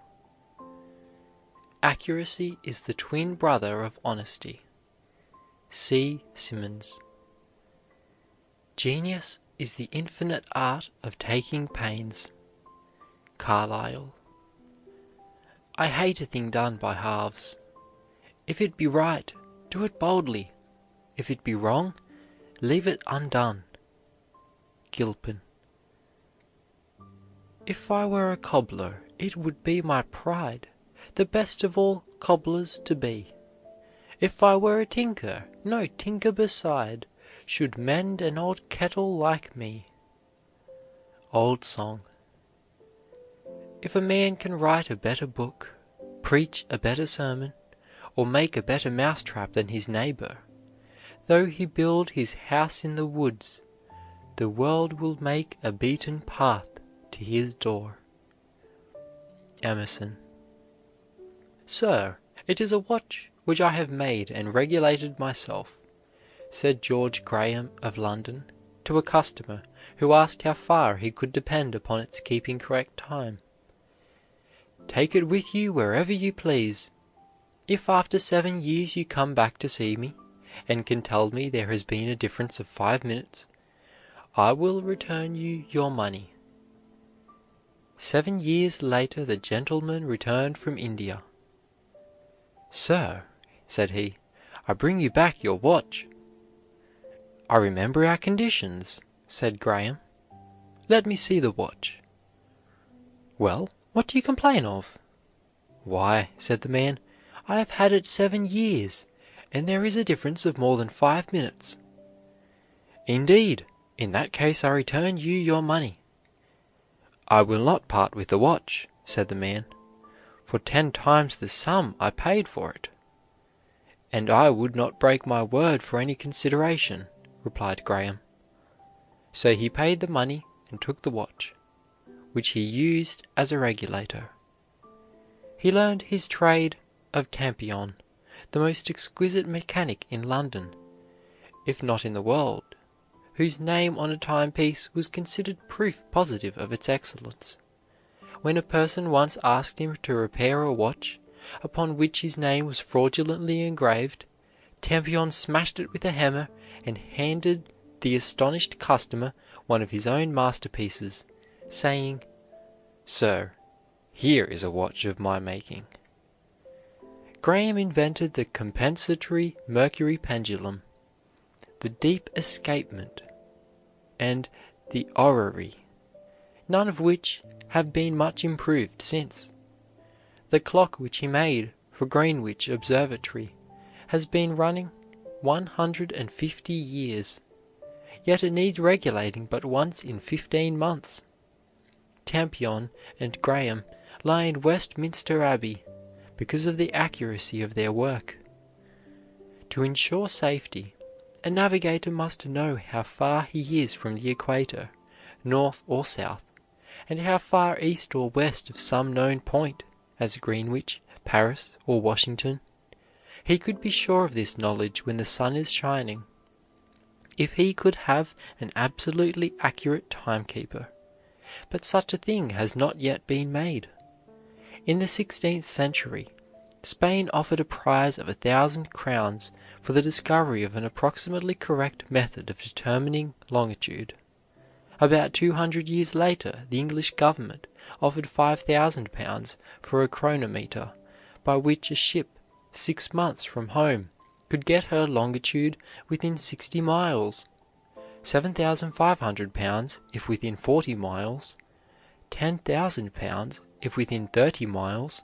Accuracy is the twin brother of honesty. C. Symonds. Genius is the infinite art of taking pains. Carlyle. I hate a thing done by halves. If it be right, do it boldly. If it be wrong, leave it undone. Gilpin. If I were a cobbler, it would be my pride, the best of all cobblers to be. If I were a tinker, no tinker beside should mend an old kettle like me. Old Song. If a man can write a better book, preach a better sermon, or make a better mousetrap than his neighbor, though he build his house in the woods, the world will make a beaten path to his door. Emerson. "Sir, it is a watch which I have made and regulated myself," said George Graham of London to a customer who asked how far he could depend upon its keeping correct time. "Take it with you wherever you please. If after 7 years you come back to see me, and can tell me there has been a difference of 5 minutes, I will return you your money." 7 years later the gentleman returned from India. "Sir," said he, "I bring you back your watch." "I remember our conditions," said Graham. "Let me see the watch." "Well, what do you complain of?" "Why," said the man, "I have had it 7 years, and there is a difference of more than 5 minutes." "Indeed, in that case I return you your money." "I will not part with the watch," said the man, "for 10 times the sum I paid for it." "And I would not break my word for any consideration," replied Graham. So he paid the money and took the watch, which he used as a regulator. He learned his trade of Tampion, the most exquisite mechanic in London, if not in the world, whose name on a timepiece was considered proof positive of its excellence. When a person once asked him to repair a watch upon which his name was fraudulently engraved, Tampion smashed it with a hammer and handed the astonished customer one of his own masterpieces, saying, "Sir, here is a watch of my making." Graham invented the compensatory mercury pendulum, the deep escapement, and the orrery, none of which have been much improved since. The clock which he made for Greenwich Observatory has been running 150 years, yet it needs regulating but once in 15 months. Tampion and Graham lie in Westminster Abbey because of the accuracy of their work. To ensure safety, a navigator must know how far he is from the equator, north or south, and how far east or west of some known point, as Greenwich, Paris, or Washington. He could be sure of this knowledge when the sun is shining, if he could have an absolutely accurate timekeeper. But such a thing has not yet been made. In the 16th century, Spain offered a prize of 1,000 crowns for the discovery of an approximately correct method of determining longitude. About 200 years later, the English government offered £5,000 for a chronometer, by which a ship 6 months from home could get her longitude within 60 miles, £7,500 if within 40 miles, £10,000 if within 30 miles,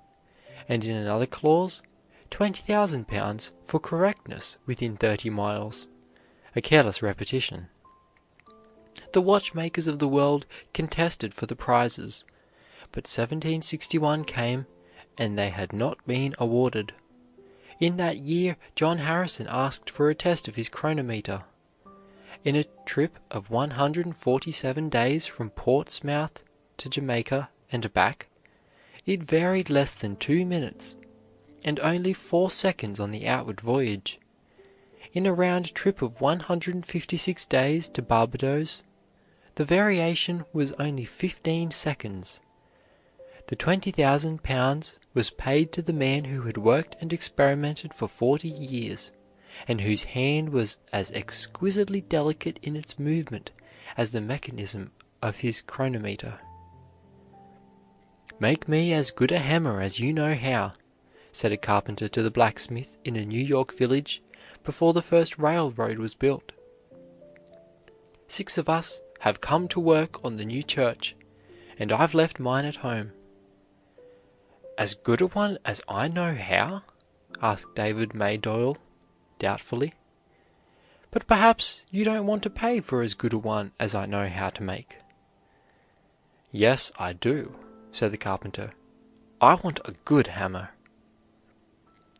and in another clause, £20,000 for correctness within 30 miles, a careless repetition. The watchmakers of the world contested for the prizes, but 1761 came, and they had not been awarded. In that year, John Harrison asked for a test of his chronometer. In a trip of 147 days from Portsmouth to Jamaica and back, it varied less than 2 minutes, and only 4 seconds on the outward voyage. In a round trip of 156 days to Barbados, the variation was only 15 seconds. The £20,000 was paid to the man who had worked and experimented for 40 years, and whose hand was as exquisitely delicate in its movement as the mechanism of his chronometer. "Make me as good a hammer as you know how," said a carpenter to the blacksmith in a New York village before the first railroad was built. "6 of us have come to work on the new church, and I've left mine at home." "As good a one as I know how?" asked David Maydole, doubtfully. "But perhaps you don't want to pay for as good a one as I know how to make." "Yes, I do," said the carpenter. "I want a good hammer."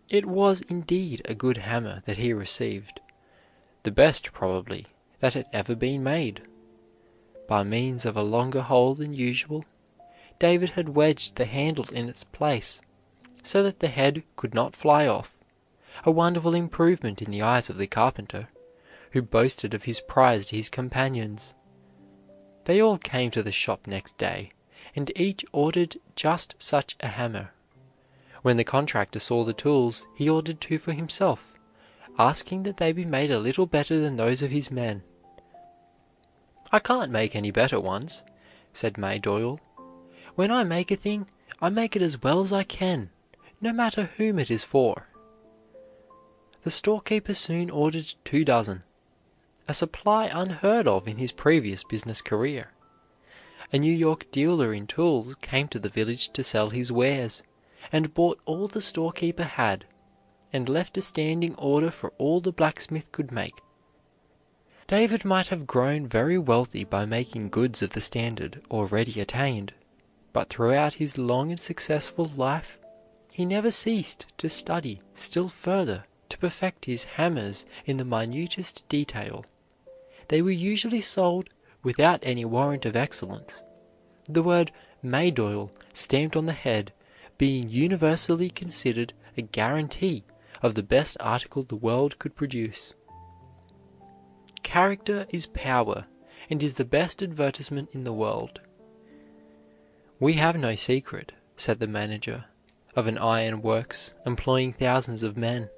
It was indeed a good hammer that he received, the best, probably, that had ever been made. By means of a longer hole than usual, David had wedged the handle in its place, so that the head could not fly off, a wonderful improvement in the eyes of the carpenter, who boasted of his prize to his companions. They all came to the shop next day, and each ordered just such a hammer. When the contractor saw the tools, he ordered 2 for himself, asking that they be made a little better than those of his men. "I can't make any better ones," said Maydole. "When I make a thing, I make it as well as I can, no matter whom it is for." The storekeeper soon ordered 2 dozen, a supply unheard of in his previous business career. A New York dealer in tools came to the village to sell his wares, and bought all the storekeeper had, and left a standing order for all the blacksmith could make. David might have grown very wealthy by making goods of the standard already attained, but throughout his long and successful life he never ceased to study still further to perfect his hammers in the minutest detail. They were usually sold without any warrant of excellence, the word Maydole stamped on the head being universally considered a guarantee of the best article the world could produce. Character is power, and is the best advertisement in the world. "We have no secret," said the manager of an iron works employing thousands of men.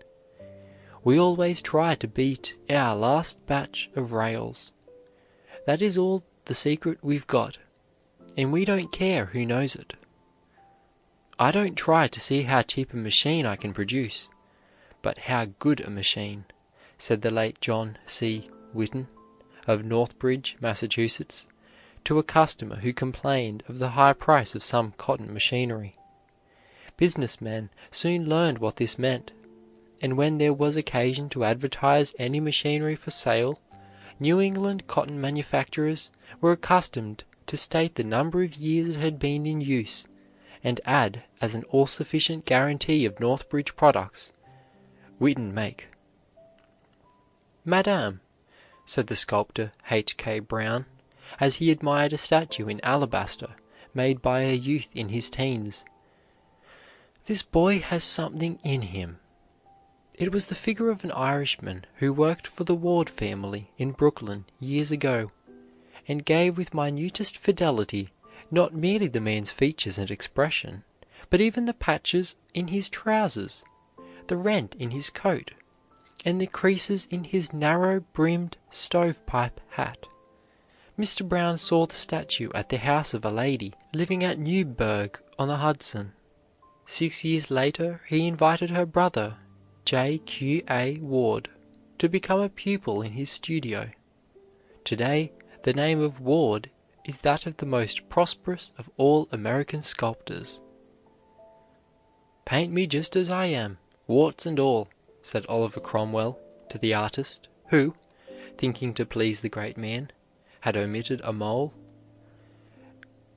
"We always try to beat our last batch of rails. That is all the secret we've got, and we don't care who knows it. I don't try to see how cheap a machine I can produce, but how good a machine," said the late John C. Whitten of Northbridge, Massachusetts, to a customer who complained of the high price of some cotton machinery. Businessmen soon learned what this meant, and when there was occasion to advertise any machinery for sale, New England cotton manufacturers were accustomed to state the number of years it had been in use, and add as an all-sufficient guarantee of Northbridge products, "Whitten make." "Madame," said the sculptor H.K. Brown, as he admired a statue in alabaster made by a youth in his teens, "this boy has something in him." It was the figure of an Irishman who worked for the Ward family in Brooklyn years ago, and gave with minutest fidelity not merely the man's features and expression, but even the patches in his trousers, the rent in his coat, and the creases in his narrow-brimmed stovepipe hat. Mr. Brown saw the statue at the house of a lady living at Newburgh on the Hudson. 6 years later he invited her brother, J.Q.A. Ward, to become a pupil in his studio. Today the name of Ward is that of the most prosperous of all American sculptors. "Paint me just as I am, warts and all," said Oliver Cromwell to the artist, who, thinking to please the great man, had omitted a mole.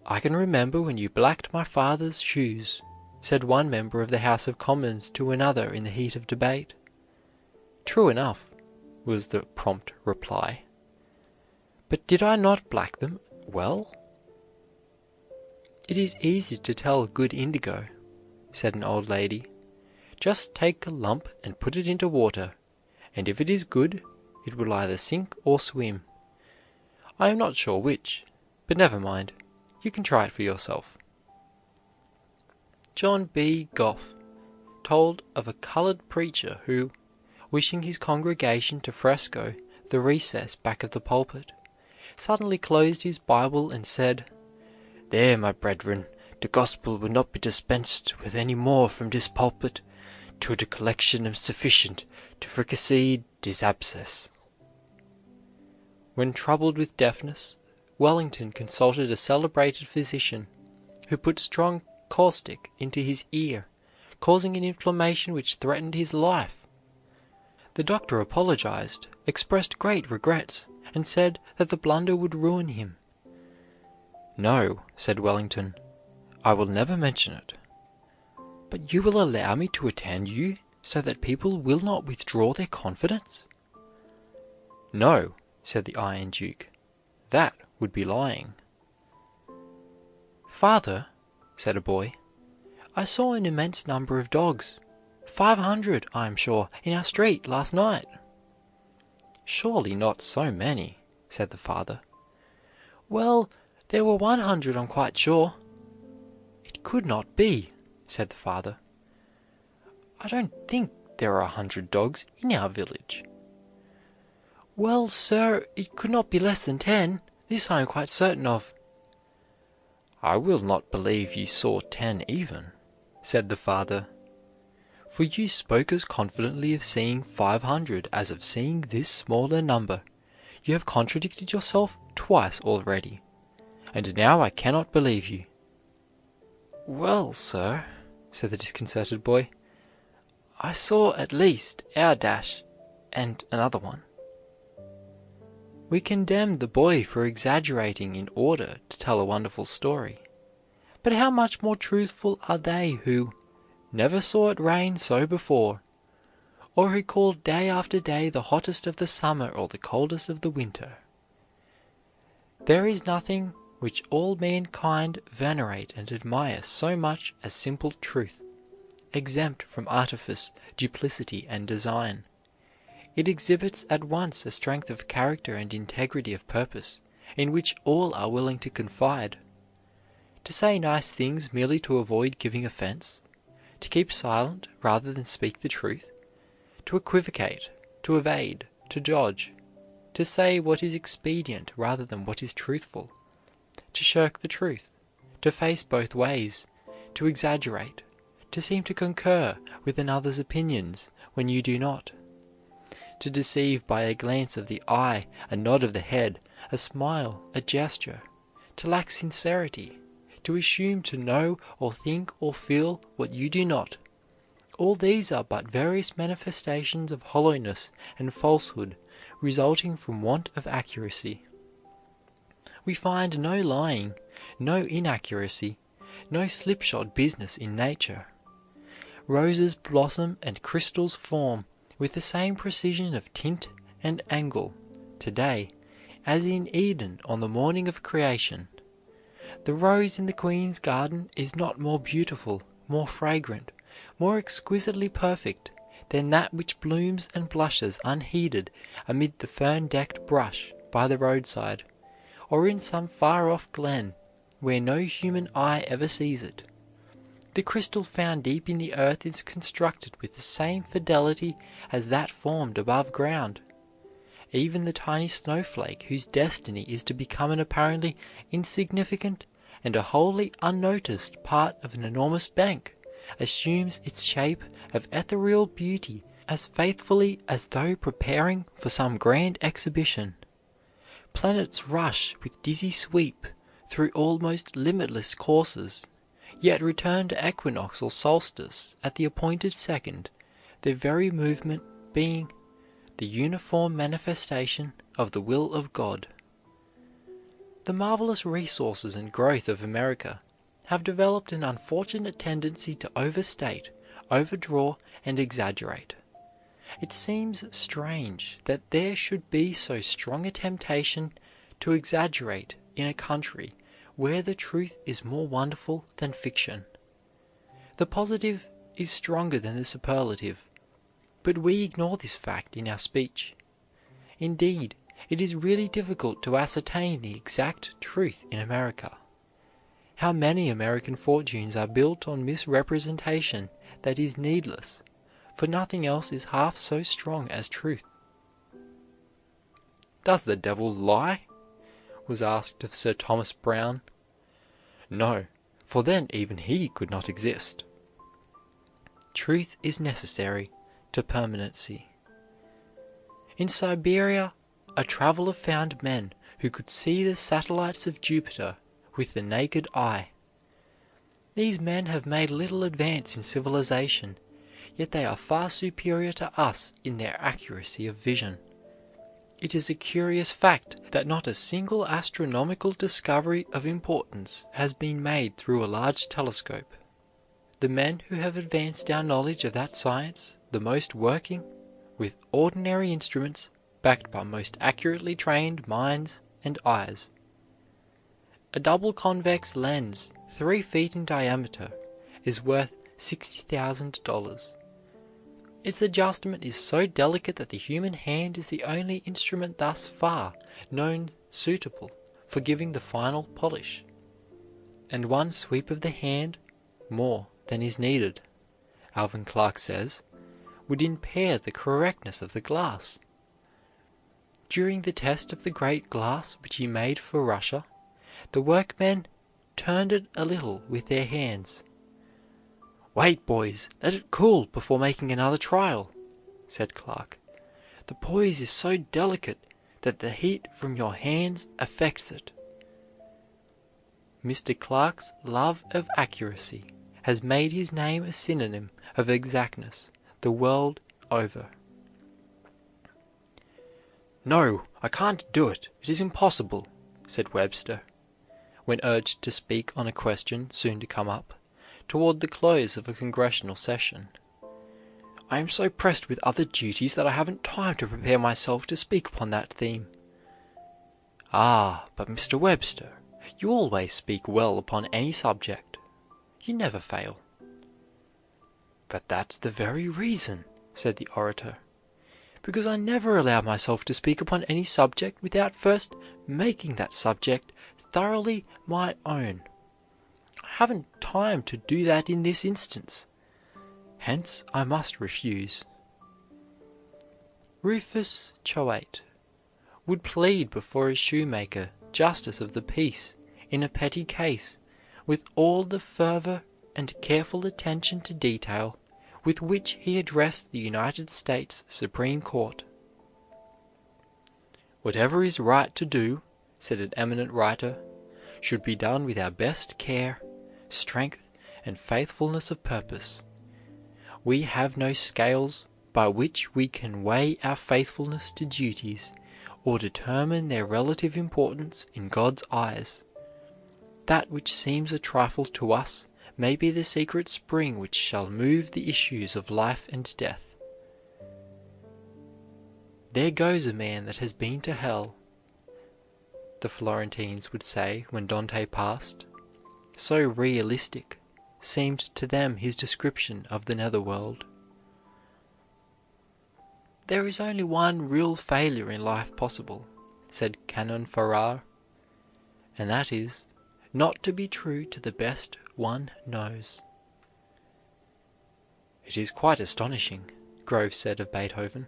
"I can remember when you blacked my father's shoes," said one member of the House of Commons to another in the heat of debate. "True enough," was the prompt reply. "But did I not black them well?" "It is easy to tell good indigo," said an old lady. "Just take a lump and put it into water, and if it is good, it will either sink or swim. I am not sure which, but never mind, you can try it for yourself." John B. Goff told of a colored preacher who, wishing his congregation to fresco the recess back of the pulpit, suddenly closed his Bible and said, "There, my brethren, the gospel will not be dispensed with any more from this pulpit till the collection is sufficient to fricassee this abscess." When troubled with deafness, Wellington consulted a celebrated physician, who put strong caustic into his ear, causing an inflammation which threatened his life. The doctor apologized, expressed great regrets, and said that the blunder would ruin him. "No," said Wellington, "I will never mention it." "But you will allow me to attend you, so that people will not withdraw their confidence?" "No," said the Iron Duke, "that would be lying." "Father," said a boy, "I saw an immense number of dogs, 500, I am sure, in our street last night." "Surely not so many," said the father. "Well, there were 100, I'm quite sure." "It could not be," said the father. "I don't think there are 100 dogs in our village." "Well, sir, it could not be less than 10, this I am quite certain of." "I will not believe you saw 10 even," said the father, "for you spoke as confidently of seeing 500 as of seeing this smaller number. You have contradicted yourself twice already, and now I cannot believe you." "Well, sir," said the disconcerted boy, I saw at least our dash and another one. We condemn the boy for exaggerating in order to tell a wonderful story. But how much more truthful are they who never saw it rain so before, or who called day after day the hottest of the summer or the coldest of the winter? There is nothing which all mankind venerate and admire so much as simple truth, exempt from artifice, duplicity, and design. It exhibits at once a strength of character and integrity of purpose, in which all are willing to confide. To say nice things merely to avoid giving offense, to keep silent rather than speak the truth, to equivocate, to evade, to dodge, to say what is expedient rather than what is truthful, to shirk the truth, to face both ways, to exaggerate, to seem to concur with another's opinions when you do not, to deceive by a glance of the eye, a nod of the head, a smile, a gesture, to lack sincerity, to assume to know or think or feel what you do not. All these are but various manifestations of hollowness and falsehood resulting from want of accuracy. We find no lying, no inaccuracy, no slipshod business in nature. Roses blossom and crystals form with the same precision of tint and angle today as in Eden on the morning of creation. The rose in the Queen's garden is not more beautiful, more fragrant, more exquisitely perfect than that which blooms and blushes unheeded amid the fern-decked brush by the roadside, or in some far-off glen where no human eye ever sees it. The crystal found deep in the earth is constructed with the same fidelity as that formed above ground. Even the tiny snowflake whose destiny is to become an apparently insignificant and a wholly unnoticed part of an enormous bank assumes its shape of ethereal beauty as faithfully as though preparing for some grand exhibition. Planets rush with dizzy sweep through almost limitless courses, yet return to equinox or solstice at the appointed second, their very movement being the uniform manifestation of the will of God. The marvelous resources and growth of America have developed an unfortunate tendency to overstate, overdraw, and exaggerate. It seems strange that there should be so strong a temptation to exaggerate in a country where the truth is more wonderful than fiction. The positive is stronger than the superlative, but we ignore this fact in our speech. Indeed, it is really difficult to ascertain the exact truth in America. How many American fortunes are built on misrepresentation that is needless, for nothing else is half so strong as truth. "Does the devil lie?" was asked of Sir Thomas Browne. "No, for then even he could not exist." Truth is necessary to permanency. In Siberia, a traveler found men who could see the satellites of Jupiter with the naked eye. These men have made little advance in civilization, yet they are far superior to us in their accuracy of vision. It is a curious fact that not a single astronomical discovery of importance has been made through a large telescope. The men who have advanced our knowledge of that science the most working with ordinary instruments backed by most accurately trained minds and eyes. A double convex lens 3 feet in diameter is worth $60,000. Its adjustment is so delicate that the human hand is the only instrument thus far known suitable for giving the final polish. And one sweep of the hand, more than is needed, Alvin Clark says, would impair the correctness of the glass. During the test of the great glass which he made for Russia, the workmen turned it a little with their hands. "Wait, boys, let it cool before making another trial," said Clark. "The poise is so delicate that the heat from your hands affects it." Mr. Clark's love of accuracy has made his name a synonym of exactness, the world over. "No, I can't do it. It is impossible," said Webster, when urged to speak on a question soon to come up, toward the close of a congressional session. "I am so pressed with other duties that I haven't time to prepare myself to speak upon that theme." "Ah, but Mr. Webster, you always speak well upon any subject. You never fail." "But that's the very reason," said the orator, "because I never allow myself to speak upon any subject without first making that subject thoroughly my own. I haven't time to do that in this instance. Hence I must refuse." Rufus Choate would plead before a shoemaker justice of the peace in a petty case with all the fervor and careful attention to detail with which he addressed the United States Supreme Court. "Whatever is right to do," said an eminent writer, "should be done with our best care, strength, and faithfulness of purpose. We have no scales by which we can weigh our faithfulness to duties or determine their relative importance in God's eyes. That which seems a trifle to us may be the secret spring which shall move the issues of life and death. There goes a man that has been to hell," the Florentines would say when Dante passed. So realistic seemed to them his description of the netherworld. "There is only one real failure in life possible," said Canon Farrar, "and that is, not to be true to the best one knows." "It is quite astonishing," Grove said of Beethoven,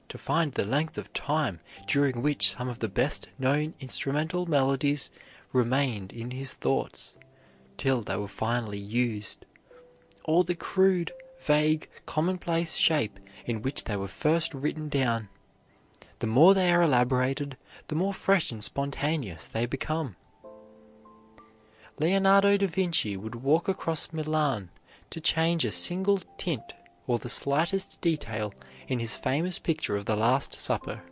"to find the length of time during which some of the best known instrumental melodies remained in his thoughts till they were finally used, or the crude, vague, commonplace shape in which they were first written down. The more they are elaborated, the more fresh and spontaneous they become." Leonardo da Vinci would walk across Milan to change a single tint or the slightest detail in his famous picture of the Last Supper.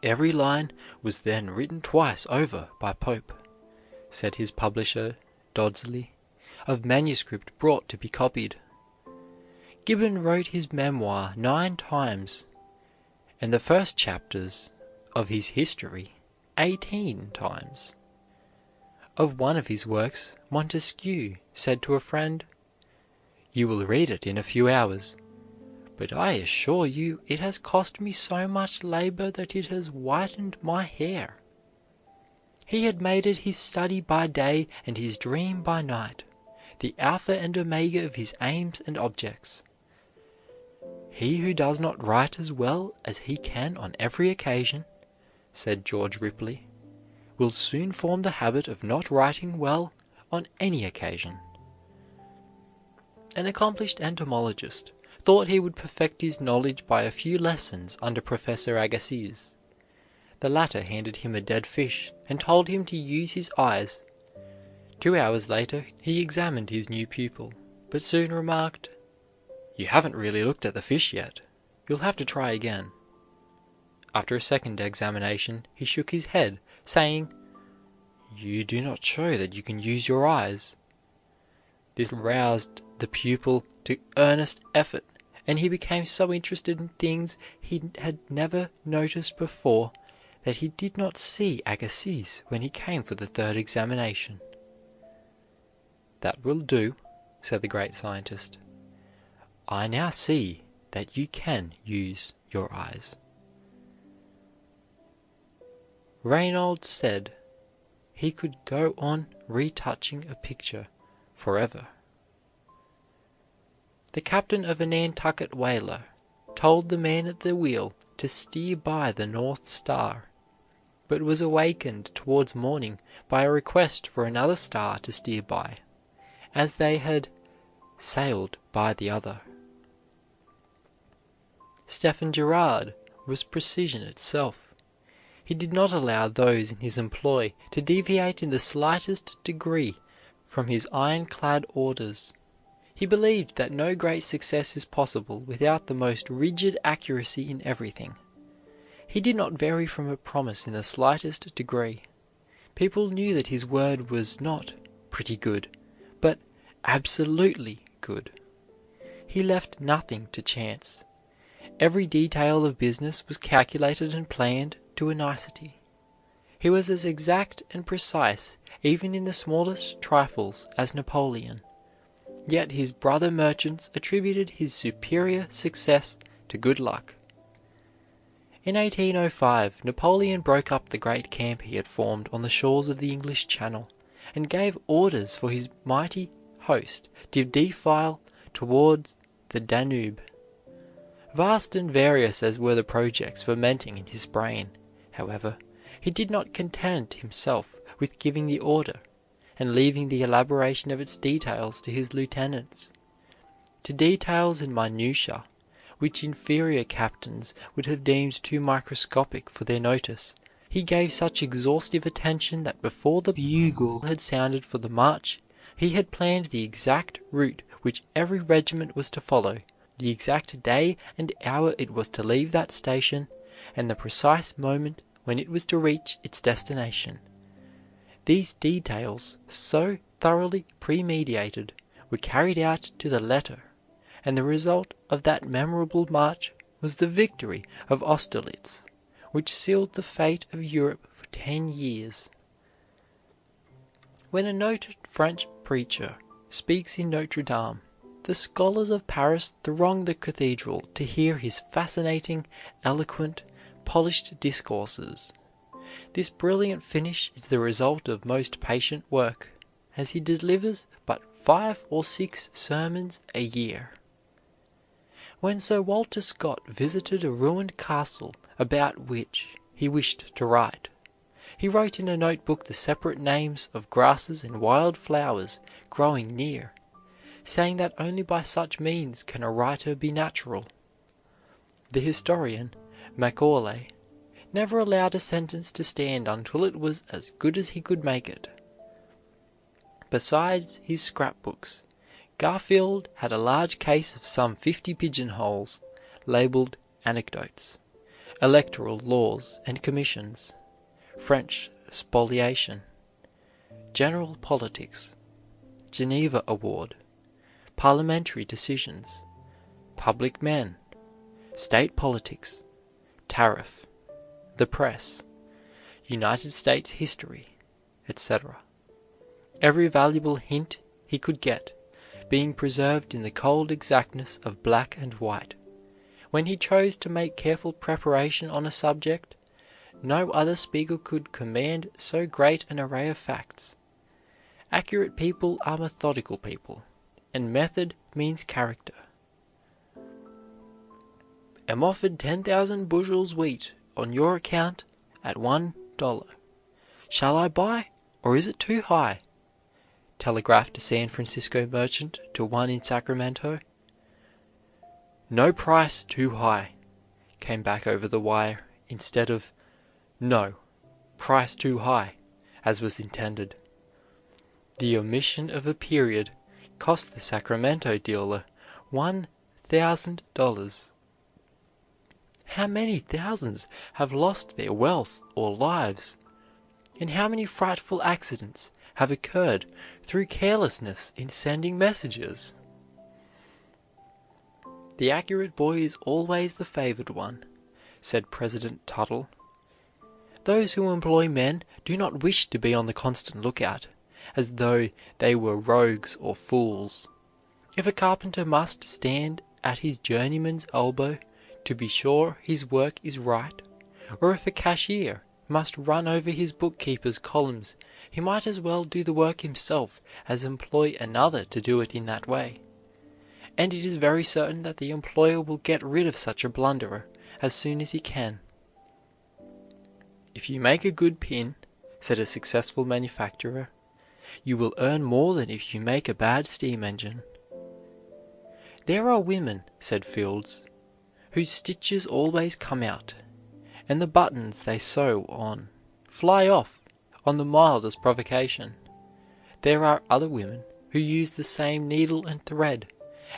"Every line was then written twice over by Pope," said his publisher, Dodsley, of manuscript brought to be copied. Gibbon wrote his memoir 9 times, and the first chapters of his history 18 times. Of one of his works, Montesquieu said to a friend, "You will read it in a few hours, but I assure you it has cost me so much labor that it has whitened my hair." He had made it his study by day and his dream by night, the alpha and omega of his aims and objects. "He who does not write as well as he can on every occasion," said George Ripley, "will soon form the habit of not writing well on any occasion." An accomplished entomologist thought he would perfect his knowledge by a few lessons under Professor Agassiz. The latter handed him a dead fish and told him to use his eyes. 2 hours later he examined his new pupil, but soon remarked, "You haven't really looked at the fish yet. You'll have to try again." After a second examination he shook his head, saying, "You do not show that you can use your eyes." This roused the pupil to earnest effort, and he became so interested in things he had never noticed before that he did not see Agassiz when he came for the third examination. "That will do," said the great scientist. "I now see that you can use your eyes." Reynolds said he could go on retouching a picture forever. The captain of a Nantucket whaler told the man at the wheel to steer by the North Star, but was awakened towards morning by a request for another star to steer by, as they had sailed by the other. Stephen Girard was precision itself. He did not allow those in his employ to deviate in the slightest degree from his ironclad orders. He believed that no great success is possible without the most rigid accuracy in everything. He did not vary from a promise in the slightest degree. People knew that his word was not pretty good, but absolutely good. He left nothing to chance. Every detail of business was calculated and planned to a nicety. He was as exact and precise even in the smallest trifles as Napoleon. Yet his brother merchants attributed his superior success to good luck. In 1805, Napoleon broke up the great camp he had formed on the shores of the English Channel, and gave orders for his mighty host to defile towards the Danube. Vast and various as were the projects fermenting in his brain, however, he did not content himself with giving the order, and leaving the elaboration of its details to his lieutenants. To details and minutiae, which inferior captains would have deemed too microscopic for their notice, he gave such exhaustive attention that before the bugle had sounded for the march, he had planned the exact route which every regiment was to follow, the exact day and hour it was to leave that station, and the precise moment when it was to reach its destination. These details, so thoroughly premeditated, were carried out to the letter, and the result of that memorable march was the victory of Austerlitz, which sealed the fate of Europe for 10 years. When a noted French preacher speaks in Notre Dame, the scholars of Paris throng the cathedral to hear his fascinating, eloquent, polished discourses. This brilliant finish is the result of most patient work, as he delivers but 5 or 6 sermons a year. When Sir Walter Scott visited a ruined castle about which he wished to write, he wrote in a notebook the separate names of grasses and wild flowers growing near, saying that only by such means can a writer be natural. The historian, Macaulay, never allowed a sentence to stand until it was as good as he could make it. Besides his scrapbooks, Garfield had a large case of some 50 pigeonholes, labeled anecdotes, electoral laws and commissions, French spoliation, general politics, Geneva Award, parliamentary decisions, public men, state politics, tariff, the press, United States history, etc. Every valuable hint he could get being preserved in the cold exactness of black and white. When he chose to make careful preparation on a subject, no other speaker could command so great an array of facts. Accurate people are methodical people, and method means character. Am offered 10,000 bushels wheat on your account at $1. Shall I buy, or is it too high? Telegraphed a San Francisco merchant to one in Sacramento. No price too high, came back over the wire, instead of no, price too high, as was intended. The omission of a period cost the Sacramento dealer $1,000. How many thousands have lost their wealth or lives? And how many frightful accidents have occurred through carelessness in sending messages? The accurate boy is always the favored one, said President Tuttle. Those who employ men do not wish to be on the constant lookout, as though they were rogues or fools. If a carpenter must stand at his journeyman's elbow to be sure his work is right, or if a cashier must run over his bookkeeper's columns, he might as well do the work himself as employ another to do it in that way. And it is very certain that the employer will get rid of such a blunderer as soon as he can. If you make a good pin, said a successful manufacturer, you will earn more than if you make a bad steam engine. There are women, said Fields, whose stitches always come out, and the buttons they sew on fly off on the mildest provocation. There are other women who use the same needle and thread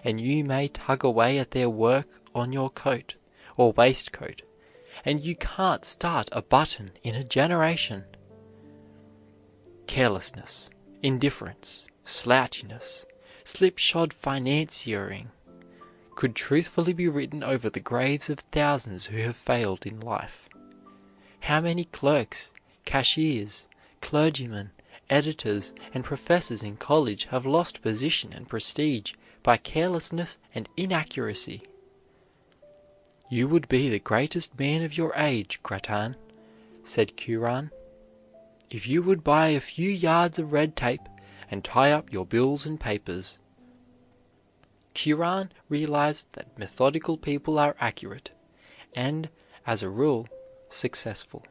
and you may tug away at their work on your coat or waistcoat, and you can't start a button in a generation. Carelessness, indifference, slouchiness, slipshod financiering could truthfully be written over the graves of thousands who have failed in life. How many clerks, cashiers, clergymen, editors, and professors in college have lost position and prestige by carelessness and inaccuracy? "You would be the greatest man of your age, Grattan," said Curran, "if you would buy a few yards of red tape and tie up your bills and papers." Curran realized that methodical people are accurate, and, as a rule, successful.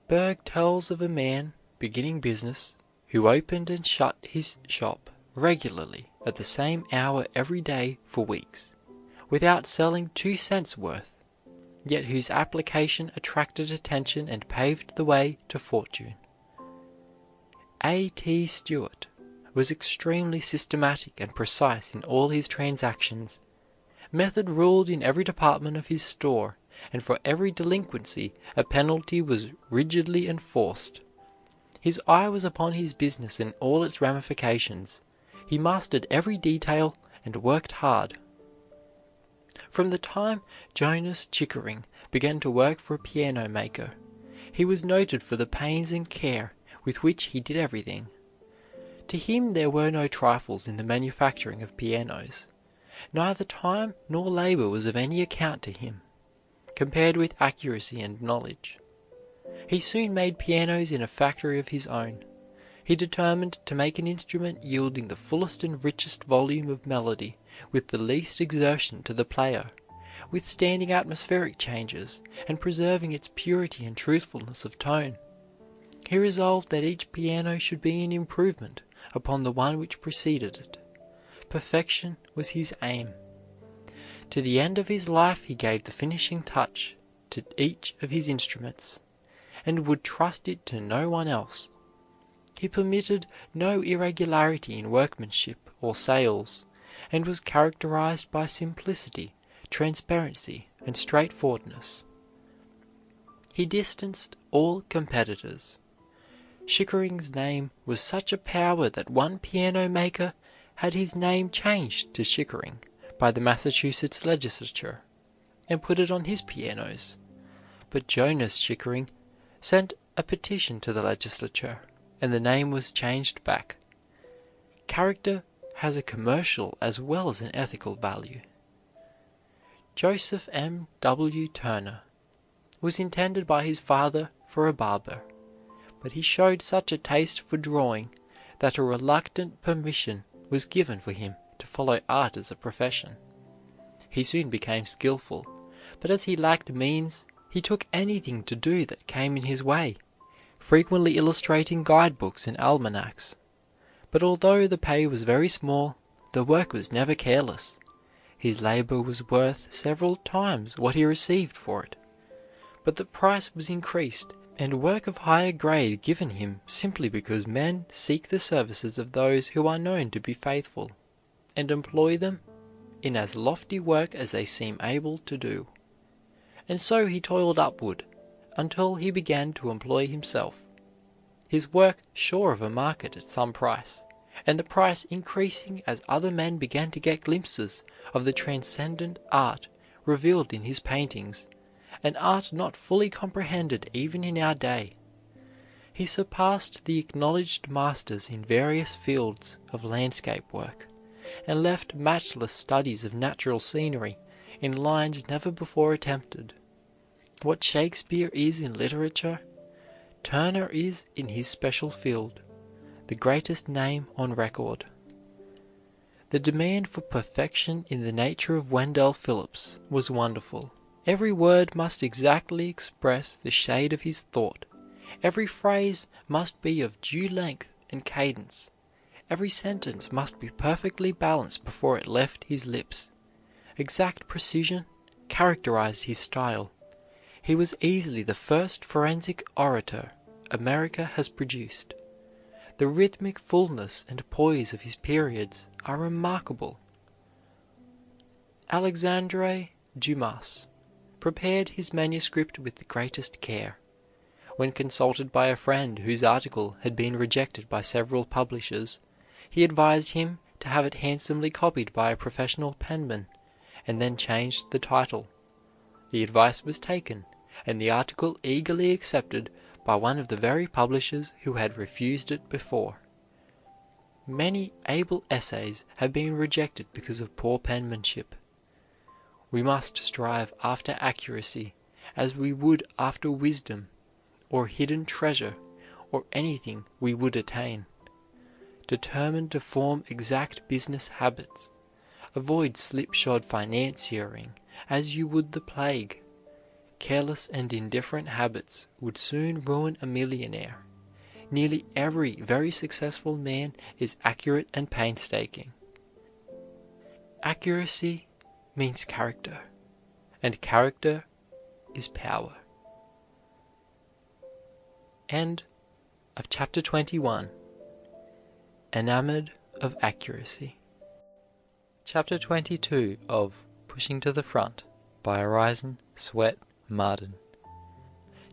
Berg tells of a man beginning business who opened and shut his shop regularly at the same hour every day for weeks, without selling 2 cents worth, yet whose application attracted attention and paved the way to fortune. A.T. Stewart was extremely systematic and precise in all his transactions. Method ruled in every department of his store, and for every delinquency a penalty was rigidly enforced. His eye was upon his business and all its ramifications. He mastered every detail and worked hard. From the time Jonas Chickering began to work for a piano maker, he was noted for the pains and care with which he did everything. To him there were no trifles in the manufacturing of pianos. Neither time nor labor was of any account to him, compared with accuracy and knowledge. He soon made pianos in a factory of his own. He determined to make an instrument yielding the fullest and richest volume of melody with the least exertion to the player, withstanding atmospheric changes, and preserving its purity and truthfulness of tone. He resolved that each piano should be an improvement upon the one which preceded it. Perfection was his aim. To the end of his life he gave the finishing touch to each of his instruments, and would trust it to no one else. He permitted no irregularity in workmanship or sales, and was characterized by simplicity, transparency, and straightforwardness. He distanced all competitors. Chickering's name was such a power that one piano maker had his name changed to Chickering by the Massachusetts legislature, and put it on his pianos. But Jonas Chickering sent a petition to the legislature, and the name was changed back. Character has a commercial as well as an ethical value. Joseph M. W. Turner was intended by his father for a barber, but he showed such a taste for drawing that a reluctant permission was given for him to follow art as a profession. He soon became skillful, but as he lacked means, he took anything to do that came in his way, frequently illustrating guidebooks and almanacs. But although the pay was very small, the work was never careless. His labor was worth several times what he received for it. But the price was increased, and work of higher grade given him simply because men seek the services of those who are known to be faithful, and employ them in as lofty work as they seem able to do. And so he toiled upward until he began to employ himself, his work sure of a market at some price, and the price increasing as other men began to get glimpses of the transcendent art revealed in his paintings, an art not fully comprehended even in our day. He surpassed the acknowledged masters in various fields of landscape work, and left matchless studies of natural scenery in lines never before attempted. What Shakespeare is in literature, Turner is in his special field, the greatest name on record. The demand for perfection in the nature of Wendell Phillips was wonderful. Every word must exactly express the shade of his thought. Every phrase must be of due length and cadence. Every sentence must be perfectly balanced before it left his lips. Exact precision characterized his style. He was easily the first forensic orator America has produced. The rhythmic fullness and poise of his periods are remarkable. Alexandre Dumas prepared his manuscript with the greatest care. When consulted by a friend whose article had been rejected by several publishers, he advised him to have it handsomely copied by a professional penman, and then changed the title. The advice was taken, and the article eagerly accepted by one of the very publishers who had refused it before. Many able essays have been rejected because of poor penmanship. We must strive after accuracy as we would after wisdom, or hidden treasure, or anything we would attain. Determine to form exact business habits. Avoid slipshod financiering as you would the plague. Careless and indifferent habits would soon ruin a millionaire. Nearly every very successful man is accurate and painstaking. Accuracy means character, and character is power. End of chapter 21. Enamored of Accuracy. Chapter 22 of Pushing to the Front by Orison Swett Marden.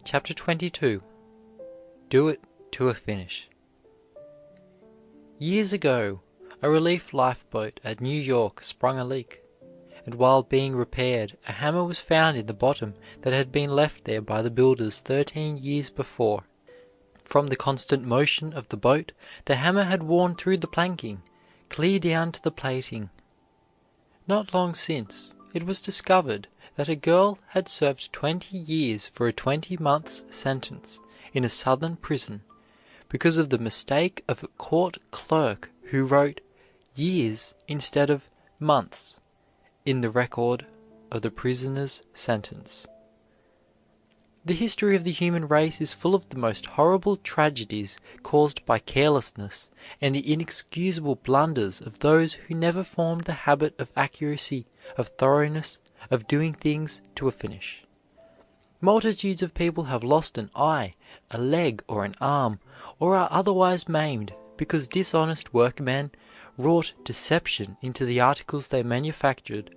Chapter 22. Do it to a finish. Years ago, a relief lifeboat at New York sprung a leak, and while being repaired, a hammer was found in the bottom that had been left there by the builders 13 years before. From the constant motion of the boat, the hammer had worn through the planking, clear down to the plating. Not long since, it was discovered that a girl had served 20 years for a 20-months sentence in a southern prison because of the mistake of a court clerk who wrote years instead of months in the record of the prisoner's sentence. The history of the human race is full of the most horrible tragedies caused by carelessness and the inexcusable blunders of those who never formed the habit of accuracy, of thoroughness, of doing things to a finish. Multitudes of people have lost an eye, a leg, or an arm, or are otherwise maimed because dishonest workmen wrought deception into the articles they manufactured,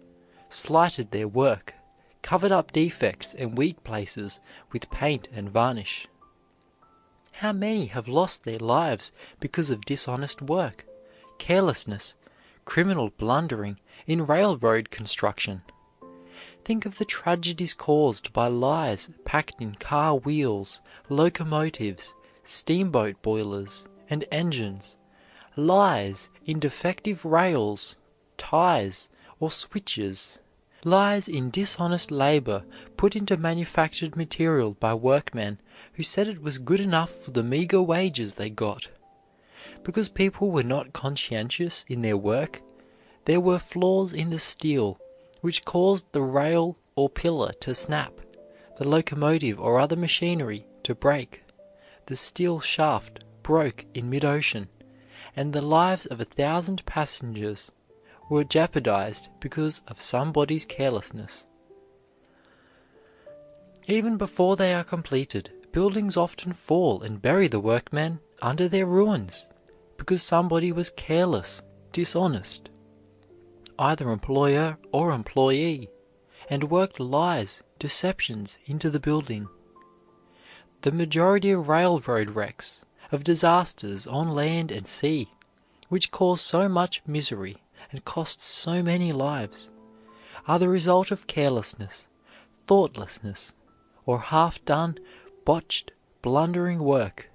slighted their work, covered up defects and weak places with paint and varnish. How many have lost their lives because of dishonest work, carelessness, criminal blundering in railroad construction? Think of the tragedies caused by lies packed in car wheels, locomotives, steamboat boilers, and engines, lies in defective rails, ties, or switches, lies in dishonest labor put into manufactured material by workmen who said it was good enough for the meager wages they got. Because people were not conscientious in their work, there were flaws in the steel which caused the rail or pillar to snap, the locomotive or other machinery to break. The steel shaft broke in mid-ocean, and the lives of 1,000 passengers were jeopardized because of somebody's carelessness. Even before they are completed, buildings often fall and bury the workmen under their ruins because somebody was careless, dishonest, either employer or employee, and worked lies, deceptions into the building. The majority of railroad wrecks, of disasters on land and sea, which cause so much misery and cost so many lives, are the result of carelessness, thoughtlessness, or half-done, botched, blundering work.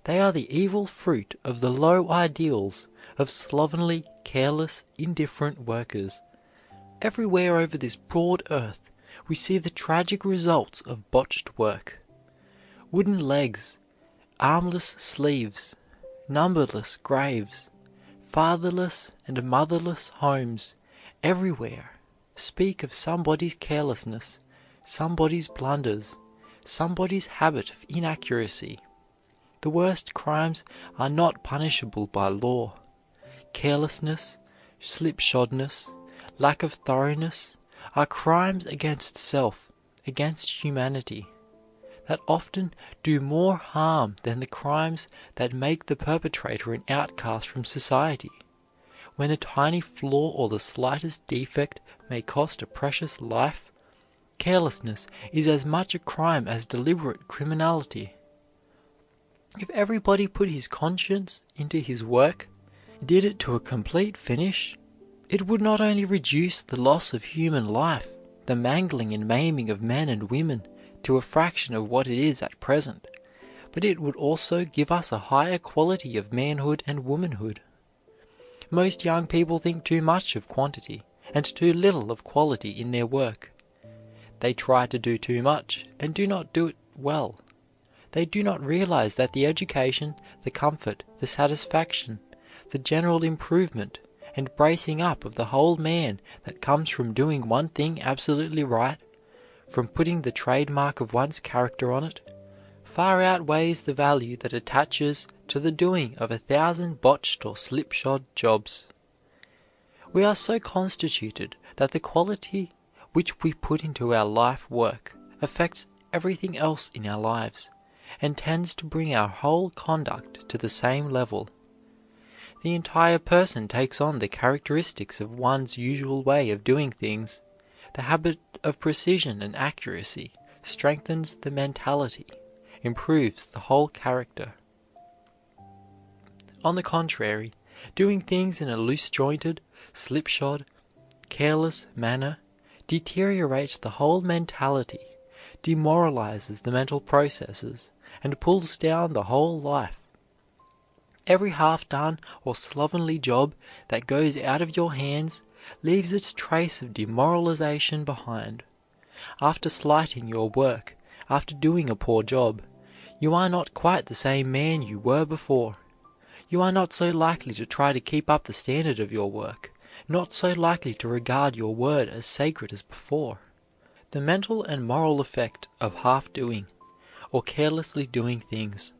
They are the evil fruit of the low ideals of slovenly, careless, indifferent workers. Everywhere over this broad earth we see the tragic results of botched work. Wooden legs, armless sleeves, numberless graves, fatherless and motherless homes everywhere speak of somebody's carelessness, somebody's blunders, somebody's habit of inaccuracy. The worst crimes are not punishable by law. Carelessness, slipshodness, lack of thoroughness are crimes against self, against humanity. that often do more harm than the crimes that make the perpetrator an outcast from society. When a tiny flaw or the slightest defect may cost a precious life, carelessness is as much a crime as deliberate criminality. If everybody put his conscience into his work, did it to a complete finish, it would not only reduce the loss of human life, the mangling and maiming of men and women, to a fraction of what it is at present, but it would also give us a higher quality of manhood and womanhood. Most young people think too much of quantity and too little of quality in their work. They try to do too much and do not do it well. They do not realize that the education, the comfort, the satisfaction, the general improvement and bracing up of the whole man that comes from doing one thing absolutely right, from putting the trademark of one's character on it, far outweighs the value that attaches to the doing of 1,000 botched or slipshod jobs. We are so constituted that the quality which we put into our life work affects everything else in our lives, and tends to bring our whole conduct to the same level. The entire person takes on the characteristics of one's usual way of doing things. The habit of precision and accuracy strengthens the mentality, improves the whole character. On the contrary, doing things in a loose-jointed, slipshod, careless manner deteriorates the whole mentality, demoralizes the mental processes, and pulls down the whole life. Every half-done or slovenly job that goes out of your hands leaves its trace of demoralization behind. After slighting your work, after doing a poor job, you are not quite the same man you were before. You are not so likely to try to keep up the standard of your work, not so likely to regard your word as sacred as before. The mental and moral effect of half-doing, or carelessly doing things,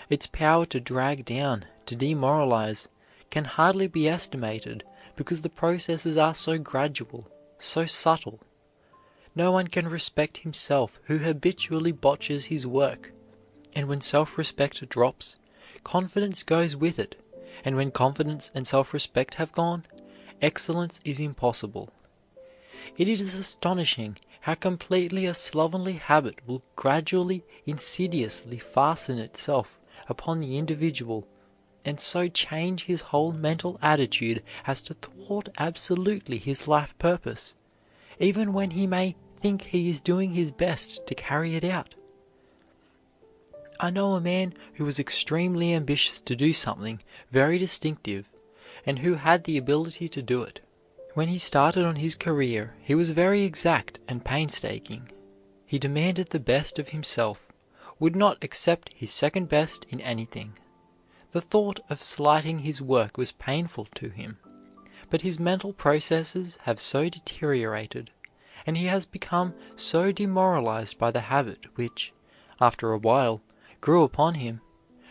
its power to drag down, to demoralize, can hardly be estimated because the processes are so gradual, so subtle. No one can respect himself who habitually botches his work, and when self-respect drops, confidence goes with it, and when confidence and self-respect have gone, excellence is impossible. It is astonishing how completely a slovenly habit will gradually, insidiously fasten itself upon the individual, and so change his whole mental attitude as to thwart absolutely his life purpose, even when he may think he is doing his best to carry it out. I know a man who was extremely ambitious to do something very distinctive, and who had the ability to do it. When he started on his career, he was very exact and painstaking. He demanded the best of himself, would not accept his second best in anything. The thought of slighting his work was painful to him, but his mental processes have so deteriorated, and he has become so demoralized by the habit which, after a while, grew upon him,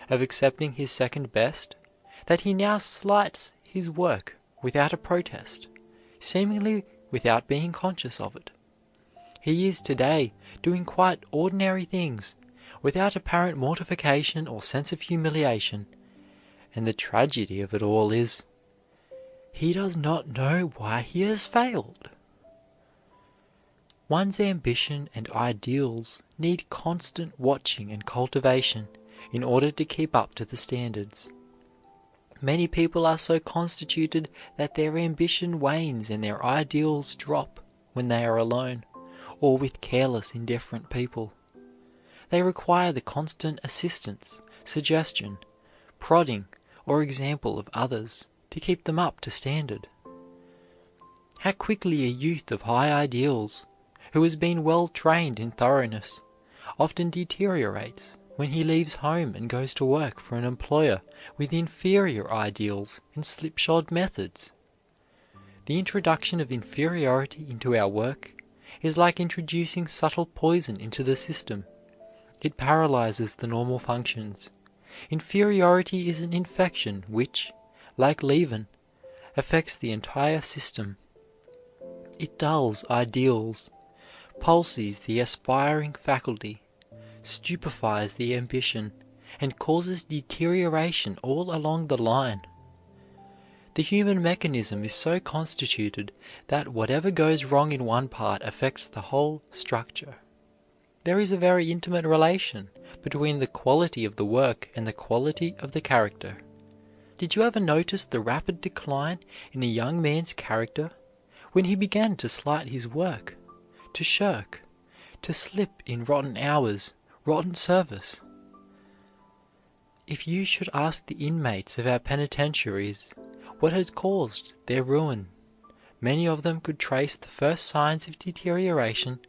of accepting his second best, that he now slights his work without a protest, seemingly without being conscious of it. He is today doing quite ordinary things, without apparent mortification or sense of humiliation, and the tragedy of it all is, he does not know why he has failed. One's ambition and ideals need constant watching and cultivation in order to keep up to the standards. Many people are so constituted that their ambition wanes and their ideals drop when they are alone, or with careless, indifferent people. They require the constant assistance, suggestion, prodding, or example of others to keep them up to standard. How quickly a youth of high ideals, who has been well trained in thoroughness, often deteriorates when he leaves home and goes to work for an employer with inferior ideals and slipshod methods. The introduction of inferiority into our work is like introducing subtle poison into the system. It paralyzes the normal functions. Inferiority is an infection which, like leaven, affects the entire system. It dulls ideals, palsies the aspiring faculty, stupefies the ambition, and causes deterioration all along the line. The human mechanism is so constituted that whatever goes wrong in one part affects the whole structure. There is a very intimate relation between the quality of the work and the quality of the character. Did you ever notice the rapid decline in a young man's character when he began to slight his work, to shirk, to slip in rotten hours, rotten service? If you should ask the inmates of our penitentiaries what had caused their ruin, many of them could trace the first signs of deterioration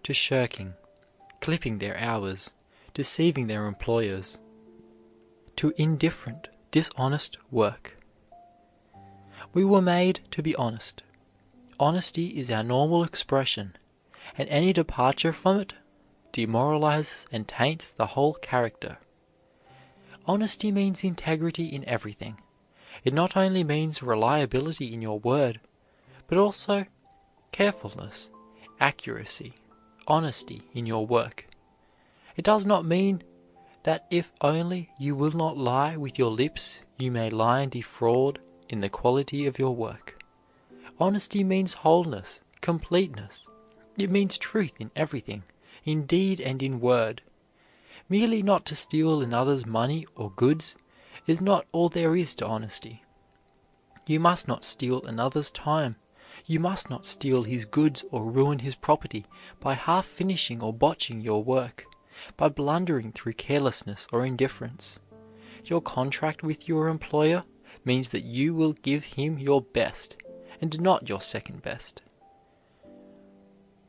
to shirking, clipping their hours, deceiving their employers, to indifferent, dishonest work. We were made to be honest. Honesty is our normal expression, and any departure from it demoralizes and taints the whole character. Honesty means integrity in everything. It not only means reliability in your word, but also carefulness, accuracy, honesty in your work. It does not mean that if only you will not lie with your lips, you may lie and defraud in the quality of your work. Honesty means wholeness, completeness. It means truth in everything, in deed and in word. Merely not to steal another's money or goods is not all there is to honesty. You must not steal another's time. You must not steal his goods or ruin his property by half finishing or botching your work, by blundering through carelessness or indifference. Your contract with your employer means that you will give him your best and not your second best.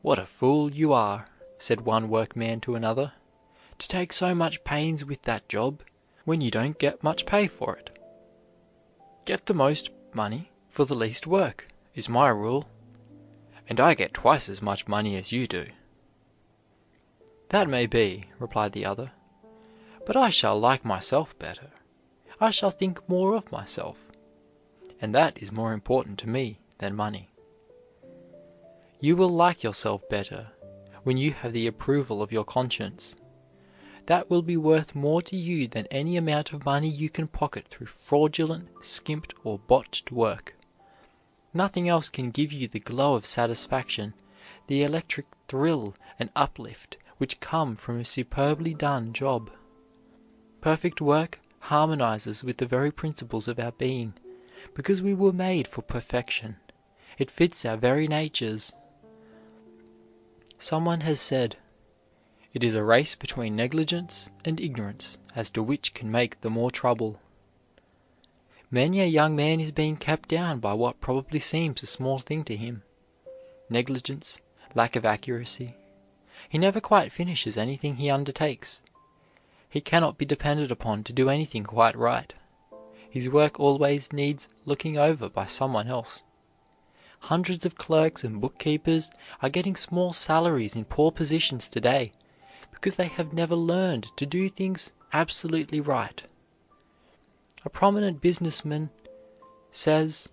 "What a fool you are," said one workman to another, "to take so much pains with that job when you don't get much pay for it." "Get the most money for the least work is my rule, and I get twice as much money as you do." "That may be," replied the other, "but I shall like myself better. I shall think more of myself, and that is more important to me than money." You will like yourself better when you have the approval of your conscience. That will be worth more to you than any amount of money you can pocket through fraudulent, skimped, or botched work. Nothing else can give you the glow of satisfaction, the electric thrill and uplift which come from a superbly done job. Perfect work harmonizes with the very principles of our being, because we were made for perfection. It fits our very natures. Someone has said, "It is a race between negligence and ignorance as to which can make the more trouble." Many a young man is being kept down by what probably seems a small thing to him. Negligence, lack of accuracy. He never quite finishes anything he undertakes. He cannot be depended upon to do anything quite right. His work always needs looking over by someone else. Hundreds of clerks and bookkeepers are getting small salaries in poor positions today because they have never learned to do things absolutely right. A prominent businessman says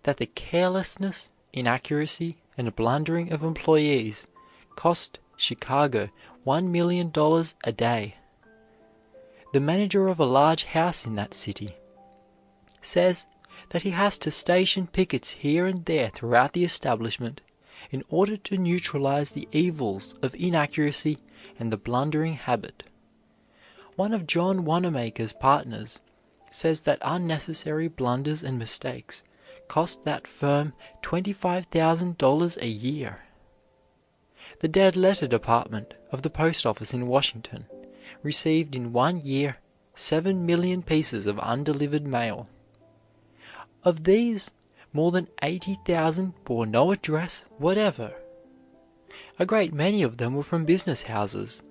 that the carelessness, inaccuracy, and blundering of employees cost Chicago $1 million a day. The manager of a large house in that city says that he has to station pickets here and there throughout the establishment in order to neutralize the evils of inaccuracy and the blundering habit. One of John Wanamaker's partners says that unnecessary blunders and mistakes cost that firm $25,000 a year. The dead letter department of the post office in Washington received in 1 year 7 million pieces of undelivered mail. Of these, more than 80,000 bore no address whatever. A great many of them were from business houses.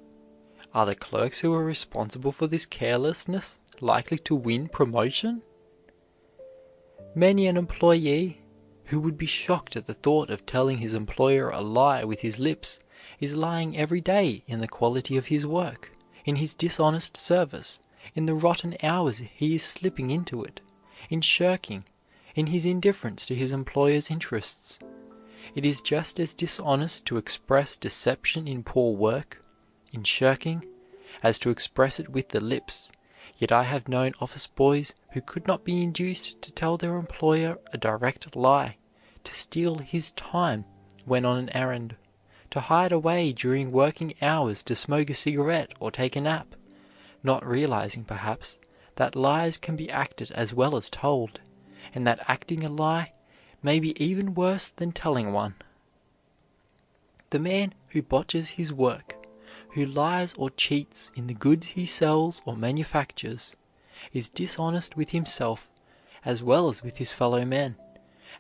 Are the clerks who are responsible for this carelessness likely to win promotion? Many an employee who would be shocked at the thought of telling his employer a lie with his lips is lying every day in the quality of his work, in his dishonest service, in the rotten hours he is slipping into it, in shirking, in his indifference to his employer's interests. It is just as dishonest to express deception in poor work, in shirking, as to express it with the lips, yet I have known office boys who could not be induced to tell their employer a direct lie, to steal his time when on an errand, to hide away during working hours to smoke a cigarette or take a nap, not realizing, perhaps, that lies can be acted as well as told, and that acting a lie may be even worse than telling one. The man who botches his work, who lies or cheats in the goods he sells or manufactures, is dishonest with himself as well as with his fellow men,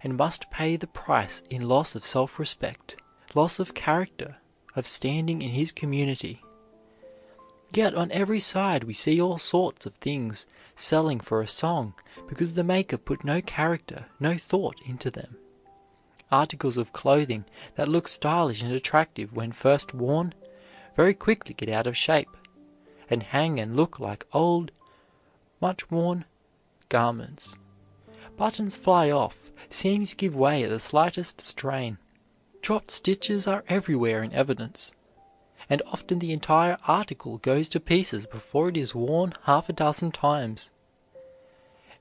and must pay the price in loss of self-respect, loss of character, of standing in his community. Yet on every side we see all sorts of things selling for a song because the maker put no character, no thought into them. Articles of clothing that look stylish and attractive when first worn very quickly get out of shape, and hang and look like old, much-worn garments. Buttons fly off, seams give way at the slightest strain. Dropped stitches are everywhere in evidence, and often the entire article goes to pieces before it is worn half a dozen times.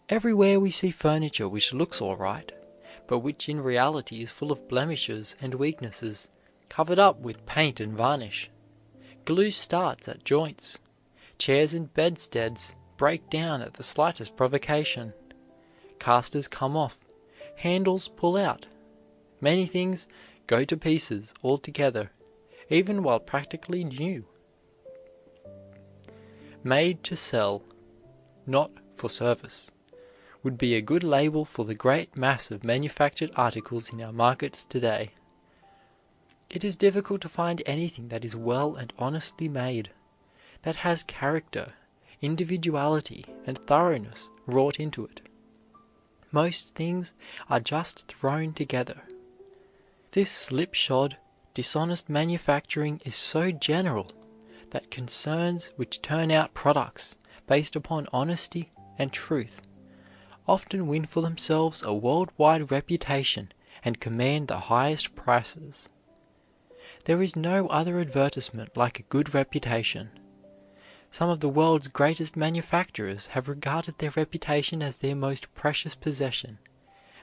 Everywhere we see furniture which looks all right, but which in reality is full of blemishes and weaknesses, covered up with paint and varnish. Glue starts at joints. Chairs and bedsteads break down at the slightest provocation. Casters come off. Handles pull out. Many things go to pieces altogether, even while practically new. Made to sell, not for service, would be a good label for the great mass of manufactured articles in our markets today. It is difficult to find anything that is well and honestly made, that has character, individuality, and thoroughness wrought into it. Most things are just thrown together. This slipshod, dishonest manufacturing is so general that concerns which turn out products based upon honesty and truth often win for themselves a worldwide reputation and command the highest prices. There is no other advertisement like a good reputation. Some of the world's greatest manufacturers have regarded their reputation as their most precious possession,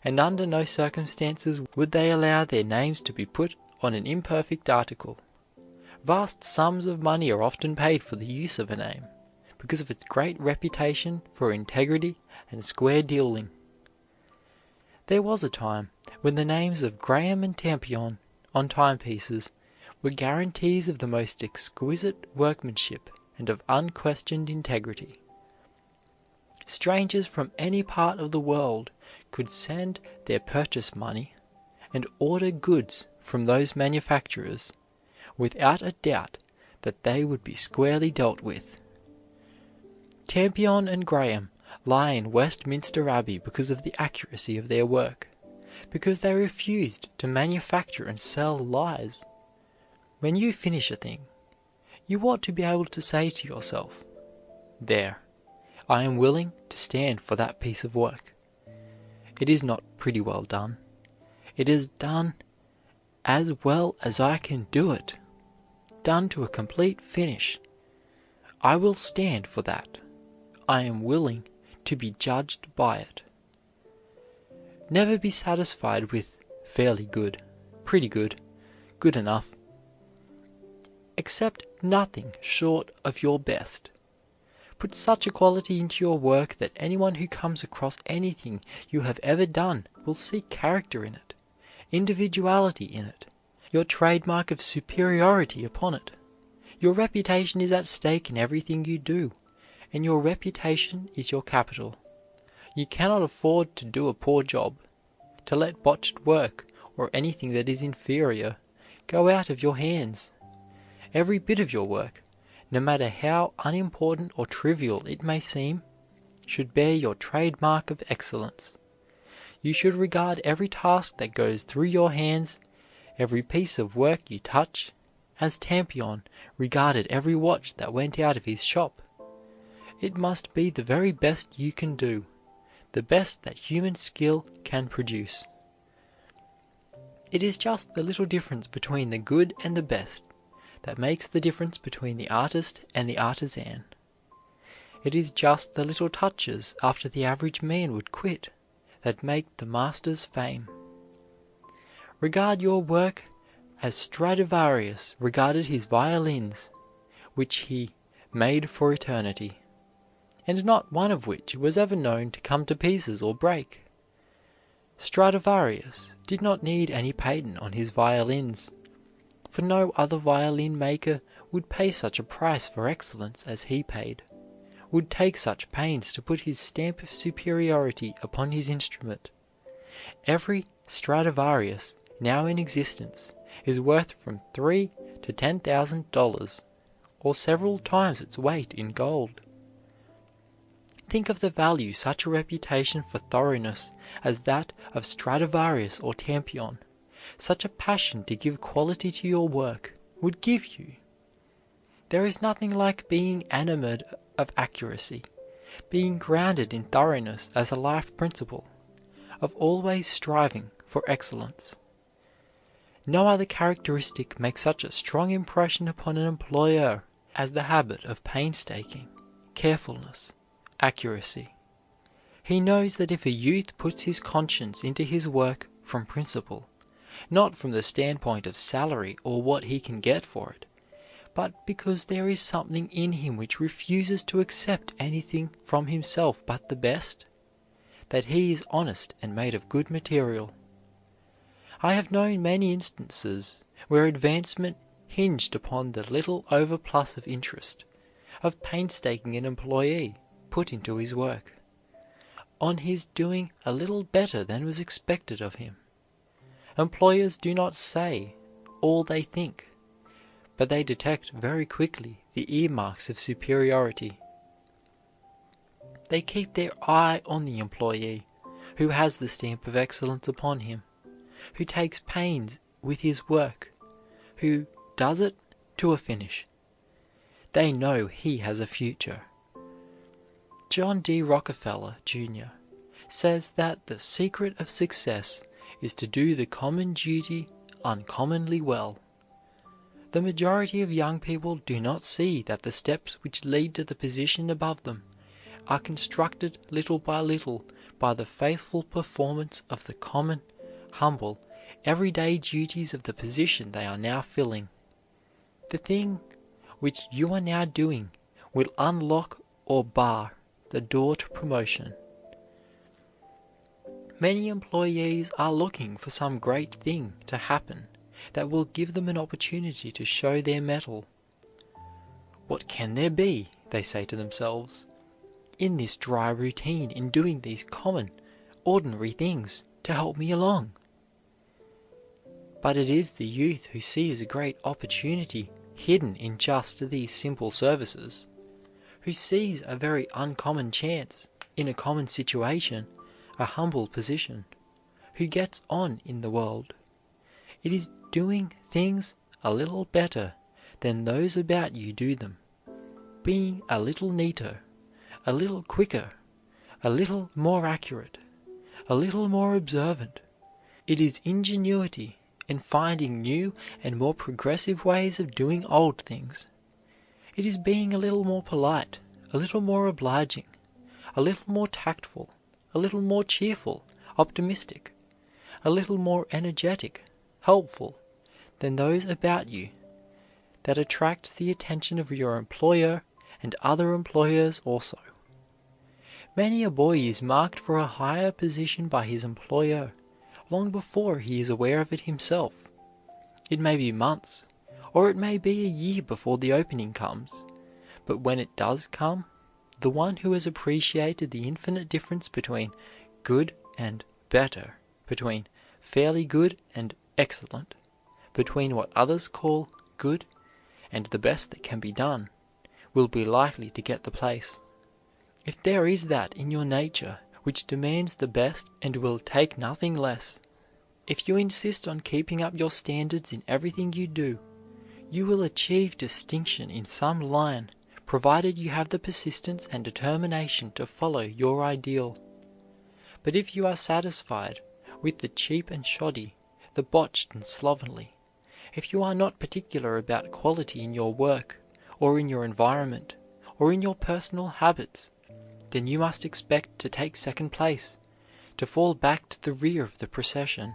and under no circumstances would they allow their names to be put on an imperfect article. Vast sums of money are often paid for the use of a name, because of its great reputation for integrity and square dealing. There was a time when the names of Graham and Tampion on timepieces were guarantees of the most exquisite workmanship and of unquestioned integrity. Strangers from any part of the world could send their purchase money and order goods from those manufacturers without a doubt that they would be squarely dealt with. Tampion and Graham lie in Westminster Abbey because of the accuracy of their work, because they refused to manufacture and sell lies. When you finish a thing, you ought to be able to say to yourself, "There, I am willing to stand for that piece of work. It is not pretty well done. It is done as well as I can do it, done to a complete finish. I will stand for that. I am willing to be judged by it." Never be satisfied with fairly good, pretty good, good enough. Accept nothing short of your best. Put such a quality into your work that anyone who comes across anything you have ever done will see character in it, individuality in it, your trademark of superiority upon it. Your reputation is at stake in everything you do, and your reputation is your capital. You cannot afford to do a poor job, to let botched work or anything that is inferior go out of your hands. Every bit of your work, no matter how unimportant or trivial it may seem, should bear your trademark of excellence. You should regard every task that goes through your hands, every piece of work you touch, as Tampion regarded every watch that went out of his shop. It must be the very best you can do, the best that human skill can produce. It is just the little difference between the good and the best that makes the difference between the artist and the artisan. It is just the little touches after the average man would quit that make the master's fame. Regard your work as Stradivarius regarded his violins, which he made for eternity, and not one of which was ever known to come to pieces or break. Stradivarius did not need any patent on his violins, for no other violin maker would pay such a price for excellence as he paid, would take such pains to put his stamp of superiority upon his instrument. Every Stradivarius now in existence is worth from $3,000 to $10,000, or several times its weight in gold. Think of the value such a reputation for thoroughness as that of Stradivarius or Tampion, such a passion to give quality to your work, would give you. There is nothing like being enamored of accuracy, being grounded in thoroughness as a life principle, of always striving for excellence. No other characteristic makes such a strong impression upon an employer as the habit of painstaking, carefulness, accuracy. He knows that if a youth puts his conscience into his work from principle, not from the standpoint of salary or what he can get for it, but because there is something in him which refuses to accept anything from himself but the best, that he is honest and made of good material. I have known many instances where advancement hinged upon the little overplus of interest, of painstaking an employee put into his work, on his doing a little better than was expected of him. Employers do not say all they think, but they detect very quickly the earmarks of superiority. They keep their eye on the employee who has the stamp of excellence upon him, who takes pains with his work, who does it to a finish. They know he has a future. John D. Rockefeller, Jr., says that the secret of success is to do the common duty uncommonly well. The majority of young people do not see that the steps which lead to the position above them are constructed little by the faithful performance of the common, humble, everyday duties of the position they are now filling. The thing which you are now doing will unlock or bar the door to promotion. Many employees are looking for some great thing to happen that will give them an opportunity to show their mettle. What can there be, they say to themselves, in this dry routine, in doing these common, ordinary things to help me along? But it is the youth who sees a great opportunity hidden in just these simple services, who sees a very uncommon chance in a common situation, a humble position, who gets on in the world. It is doing things a little better than those about you do them, being a little neater, a little quicker, a little more accurate, a little more observant. It is ingenuity in finding new and more progressive ways of doing old things. It is being a little more polite, a little more obliging, a little more tactful, a little more cheerful, optimistic, a little more energetic, helpful than those about you, that attracts the attention of your employer and other employers also. Many a boy is marked for a higher position by his employer long before he is aware of it himself. It may be months, or it may be a year before the opening comes, but when it does come, the one who has appreciated the infinite difference between good and better, between fairly good and excellent, between what others call good and the best that can be done, will be likely to get the place. If there is that in your nature which demands the best and will take nothing less, if you insist on keeping up your standards in everything you do, you will achieve distinction in some line, provided you have the persistence and determination to follow your ideal. But if you are satisfied with the cheap and shoddy, the botched and slovenly, If you are not particular about quality in your work, or in your environment, or in your personal habits, then you must expect to take second place, to fall back to the rear of the procession.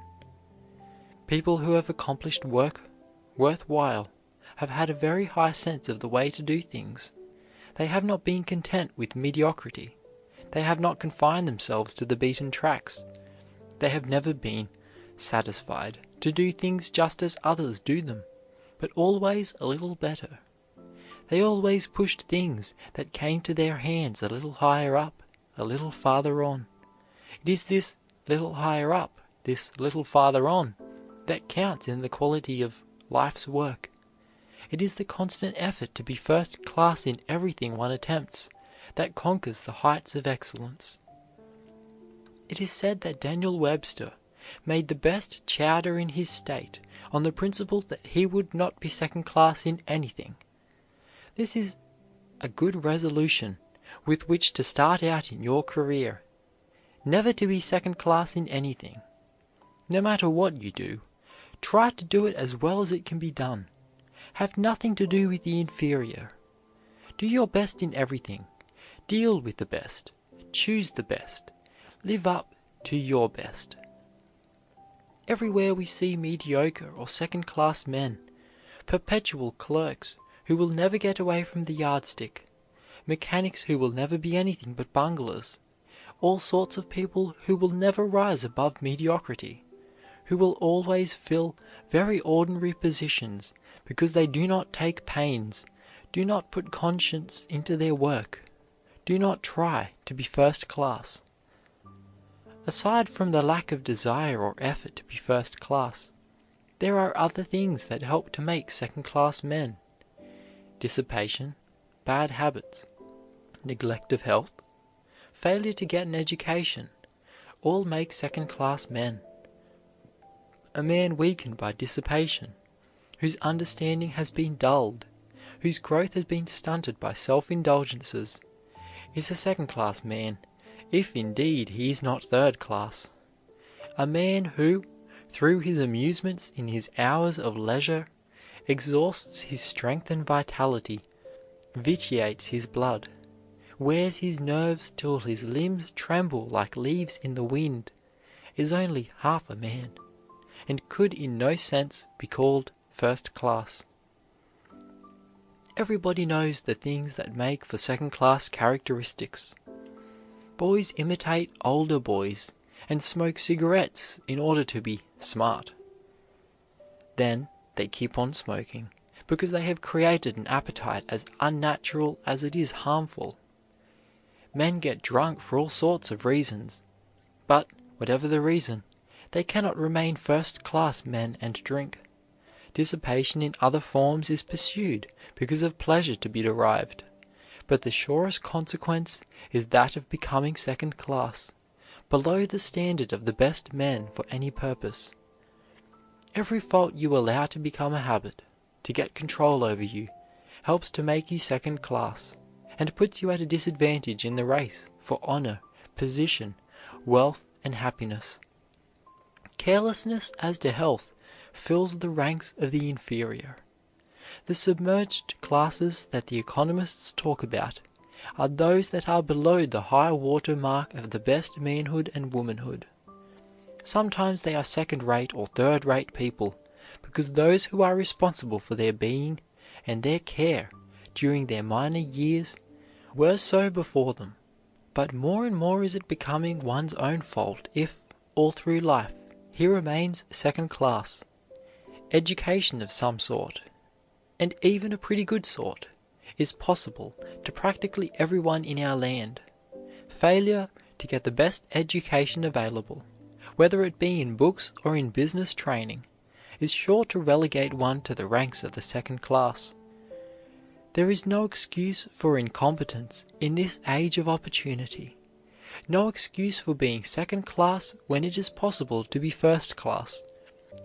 People who have accomplished work worthwhile have had a very high sense of the way to do things. They have not been content with mediocrity. They have not confined themselves to the beaten tracks. They have never been satisfied to do things just as others do them, but always a little better. They always pushed things that came to their hands a little higher up, a little farther on. It is this little higher up, this little farther on, that counts in the quality of life's work. It is the constant effort to be first class in everything one attempts that conquers the heights of excellence. It is said that Daniel Webster made the best chowder in his state on the principle that he would not be second class in anything. This is a good resolution with which to start out in your career. Never to be second class in anything. No matter what you do, try to do it as well as it can be done. Have nothing to do with the inferior. Do your best in everything. Deal with the best. Choose the best. Live up to your best. Everywhere we see mediocre or second-class men, perpetual clerks who will never get away from the yardstick, mechanics who will never be anything but bunglers, all sorts of people who will never rise above mediocrity, who will always fill very ordinary positions because they do not take pains, do not put conscience into their work, do not try to be first class. Aside from the lack of desire or effort to be first class, there are other things that help to make second-class men. Dissipation, bad habits, neglect of health, failure to get an education, all make second-class men. A man weakened by dissipation, whose understanding has been dulled, whose growth has been stunted by self-indulgences, is a second-class man, if indeed he is not third class. A man who, through his amusements in his hours of leisure, exhausts his strength and vitality, vitiates his blood, wears his nerves till his limbs tremble like leaves in the wind, is only half a man, and could in no sense be called first class. Everybody knows the things that make for second-class characteristics. Boys imitate older boys and smoke cigarettes in order to be smart. Then they keep on smoking because they have created an appetite as unnatural as it is harmful. Men get drunk for all sorts of reasons, but whatever the reason, they cannot remain first-class men and drink. Dissipation in other forms is pursued because of pleasure to be derived, but the surest consequence is that of becoming second class, below the standard of the best men for any purpose. Every fault you allow to become a habit, to get control over you, helps to make you second class, and puts you at a disadvantage in the race for honor, position, wealth, and happiness. Carelessness as to health fills the ranks of the inferior. The submerged classes that the economists talk about are those that are below the high water mark of the best manhood and womanhood. Sometimes they are second-rate or third-rate people, because those who are responsible for their being and their care during their minor years were so before them. But more and more is it becoming one's own fault if, all through life, he remains second class. Education of some sort, and even a pretty good sort, is possible to practically everyone in our land. Failure to get the best education available, whether it be in books or in business training, is sure to relegate one to the ranks of the second class. There is no excuse for incompetence in this age of opportunity, no excuse for being second class when it is possible to be first class,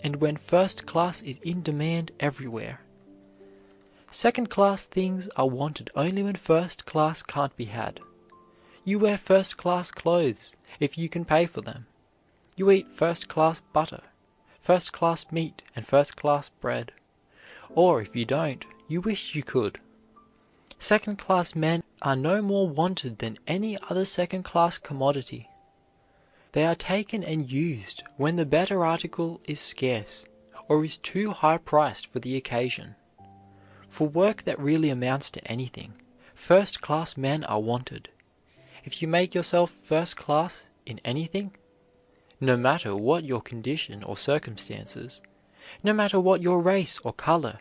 and when first class is in demand everywhere. Second class things are wanted only when first class can't be had. You wear first class clothes if you can pay for them. You eat first class butter, first class meat, and first class bread. or if you don't, you wish you could. Second-class men are no more wanted than any other second-class commodity. They are taken and used when the better article is scarce or is too high priced for the occasion. For work that really amounts to anything, first-class men are wanted. If you make yourself first class in anything, no matter what your condition or circumstances, no matter what your race or color,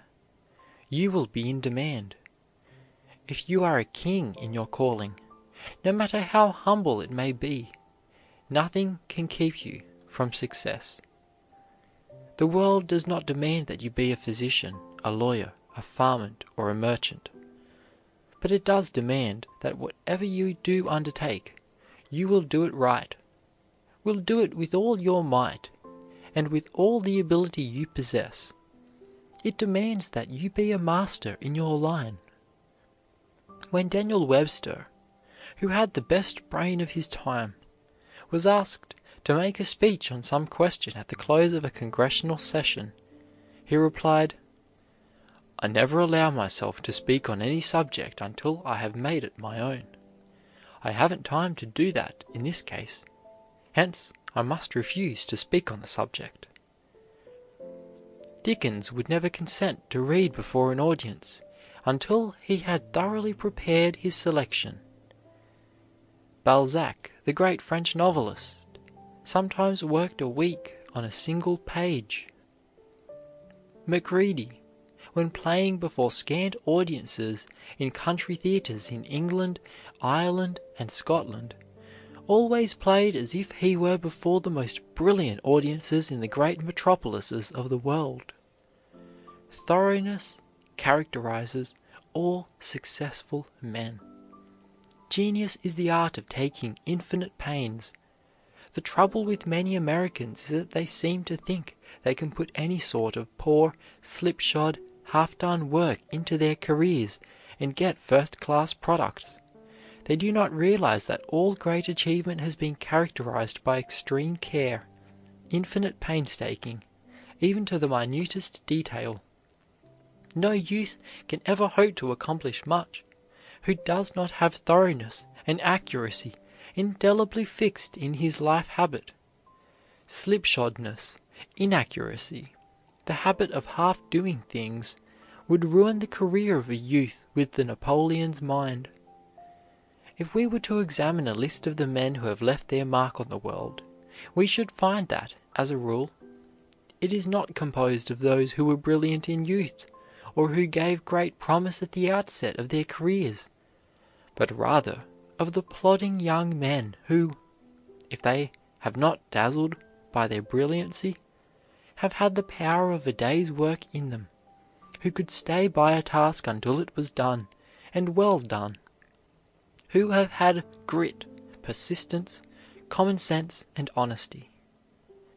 you will be in demand. If you are a king in your calling, no matter how humble it may be, nothing can keep you from success. The world does not demand that you be a physician, a lawyer, a farmer, or a merchant. But it does demand that whatever you do undertake, you will do it right, will do it with all your might, and with all the ability you possess. It demands that you be a master in your line. When Daniel Webster, who had the best brain of his time, was asked to make a speech on some question at the close of a congressional session, he replied, "I never allow myself to speak on any subject until I have made it my own. I haven't time to do that in this case. Hence, I must refuse to speak on the subject." Dickens would never consent to read before an audience until he had thoroughly prepared his selection. Balzac, the great French novelist, sometimes worked a week on a single page. Macready, when playing before scant audiences in country theatres in England, Ireland, and Scotland, always played as if he were before the most brilliant audiences in the great metropolises of the world. Thoroughness characterizes all successful men. Genius is the art of taking infinite pains. The trouble with many Americans is that they seem to think they can put any sort of poor, slipshod, half-done work into their careers and get first-class products. They do not realize that all great achievement has been characterized by extreme care, infinite painstaking, even to the minutest detail. No youth can ever hope to accomplish much who does not have thoroughness and accuracy indelibly fixed in his life habit. Slipshodness, inaccuracy, the habit of half doing things, would ruin the career of a youth with the Napoleon's mind. If we were to examine a list of the men who have left their mark on the world, we should find that, as a rule, it is not composed of those who were brilliant in youth, or who gave great promise at the outset of their careers, but rather of the plodding young men who, if they have not dazzled by their brilliancy, have had the power of a day's work in them, who could stay by a task until it was done, and well done, who have had grit, persistence, common sense, and honesty.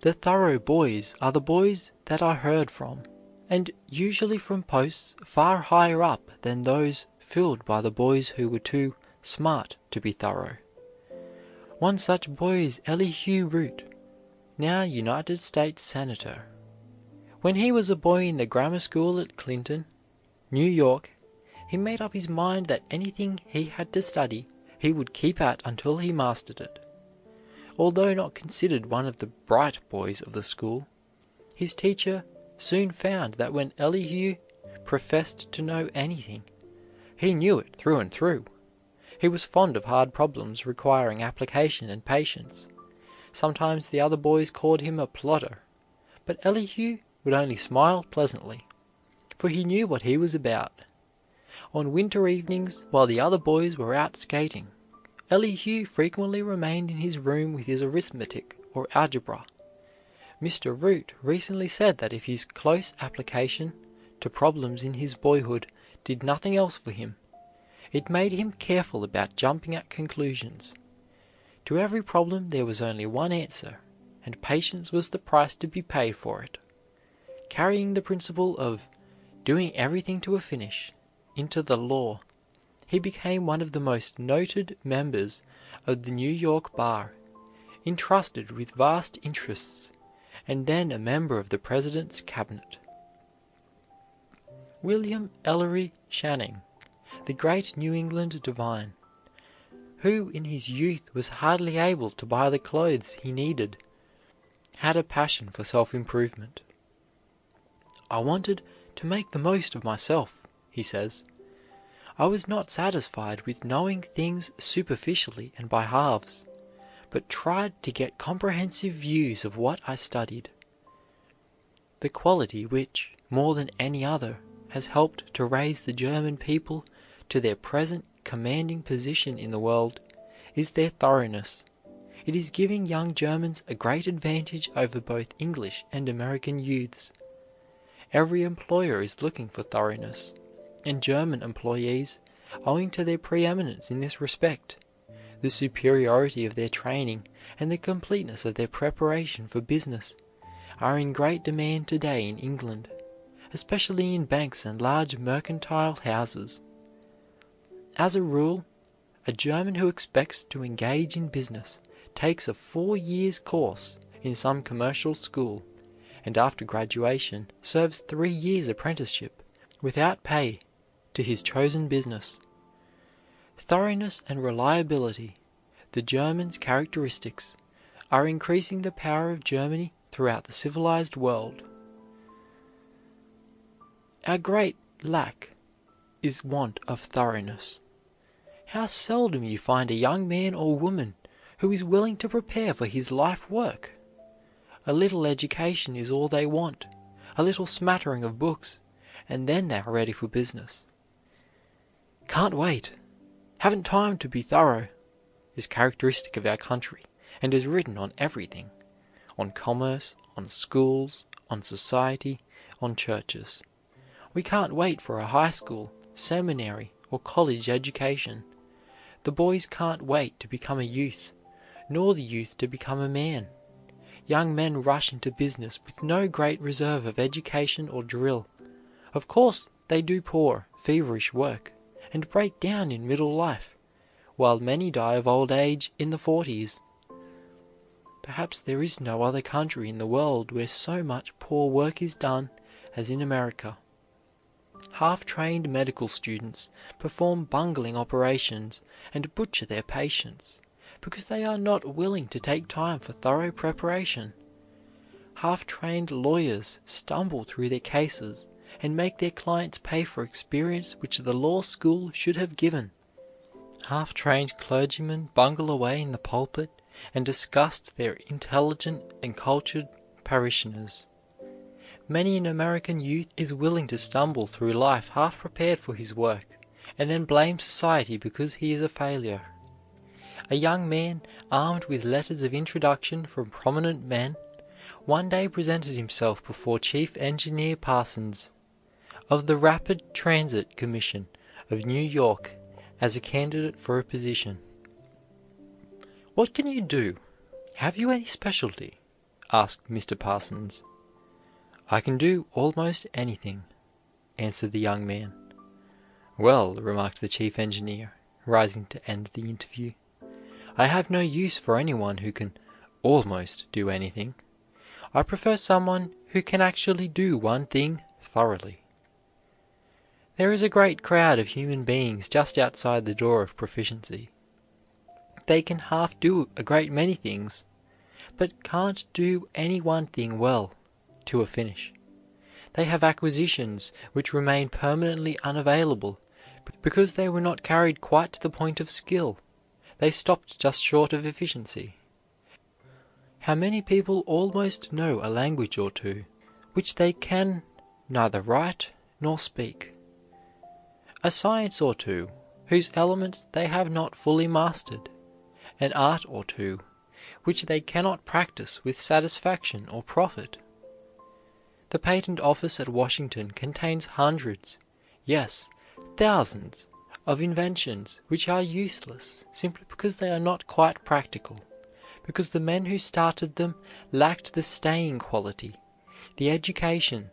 The thorough boys are the boys that are heard from, and usually from posts far higher up than those filled by the boys who were too smart to be thorough. One such boy is Elihu Root, now United States Senator. When he was a boy in the grammar school at Clinton, New York, he made up his mind that anything he had to study he would keep at until he mastered it. Although not considered one of the bright boys of the school, his teacher soon found that when Elihu professed to know anything, he knew it through and through. He was fond of hard problems requiring application and patience. Sometimes the other boys called him a plodder, but Elihu would only smile pleasantly, for he knew what he was about. On winter evenings, while the other boys were out skating, Elihu frequently remained in his room with his arithmetic or algebra. Mr. Root recently said that if his close application to problems in his boyhood did nothing else for him, it made him careful about jumping at conclusions. To every problem there was only one answer, and patience was the price to be paid for it. Carrying the principle of doing everything to a finish into the law, he became one of the most noted members of the New York bar, entrusted with vast interests, and then a member of the President's cabinet. William Ellery Channing, the great New England divine, who in his youth was hardly able to buy the clothes he needed, had a passion for self-improvement. "I wanted to make the most of myself," he says. "I was not satisfied with knowing things superficially and by halves, but tried to get comprehensive views of what I studied." The quality which, more than any other, has helped to raise the German people to their present commanding position in the world is their thoroughness. It is giving young Germans a great advantage over both English and American youths. Every employer is looking for thoroughness, and German employees, owing to their preeminence in this respect, the superiority of their training, and the completeness of their preparation for business, are in great demand today in England, especially in banks and large mercantile houses. As a rule, a German who expects to engage in business takes a 4 years' course in some commercial school, and after graduation serves 3 years' apprenticeship without pay to his chosen business. Thoroughness and reliability, the Germans' characteristics, are increasing the power of Germany throughout the civilized world. Our great lack is want of thoroughness. How seldom you find a young man or woman who is willing to prepare for his life work. A little education is all they want, a little smattering of books, and then they are ready for business. "Can't wait, haven't time to be thorough," is characteristic of our country, and is written on everything, on commerce, on schools, on society, on churches. We can't wait for a high school, seminary, or college education. The boys can't wait to become a youth, nor the youth to become a man. Young men rush into business with no great reserve of education or drill. Of course, they do poor, feverish work, and break down in middle life, while many die of old age in the 40s. Perhaps there is no other country in the world where so much poor work is done as in America. Half-trained medical students perform bungling operations and butcher their patients, because they are not willing to take time for thorough preparation. Half-trained lawyers stumble through their cases and make their clients pay for experience which the law school should have given. Half-trained clergymen bungle away in the pulpit and disgust their intelligent and cultured parishioners. Many an American youth is willing to stumble through life half prepared for his work, and then blame society because he is a failure. A young man, armed with letters of introduction from prominent men, one day presented himself before Chief Engineer Parsons, of the Rapid Transit Commission of New York, as a candidate for a position. "What can you do? Have you any specialty?" asked Mr. Parsons. "I can do almost anything," answered the young man. "Well," remarked the chief engineer, rising to end the interview, "I have no use for anyone who can almost do anything. I prefer someone who can actually do one thing thoroughly." There is a great crowd of human beings just outside the door of proficiency. They can half do a great many things, but can't do any one thing well to a finish. They have acquisitions which remain permanently unavailable because they were not carried quite to the point of skill. They stopped just short of efficiency. How many people almost know a language or two, which they can neither write nor speak? A science or two, whose elements they have not fully mastered? An art or two, which they cannot practice with satisfaction or profit? The Patent Office at Washington contains hundreds, yes, thousands, of inventions which are useless simply because they are not quite practical, because the men who started them lacked the staying quality, the education,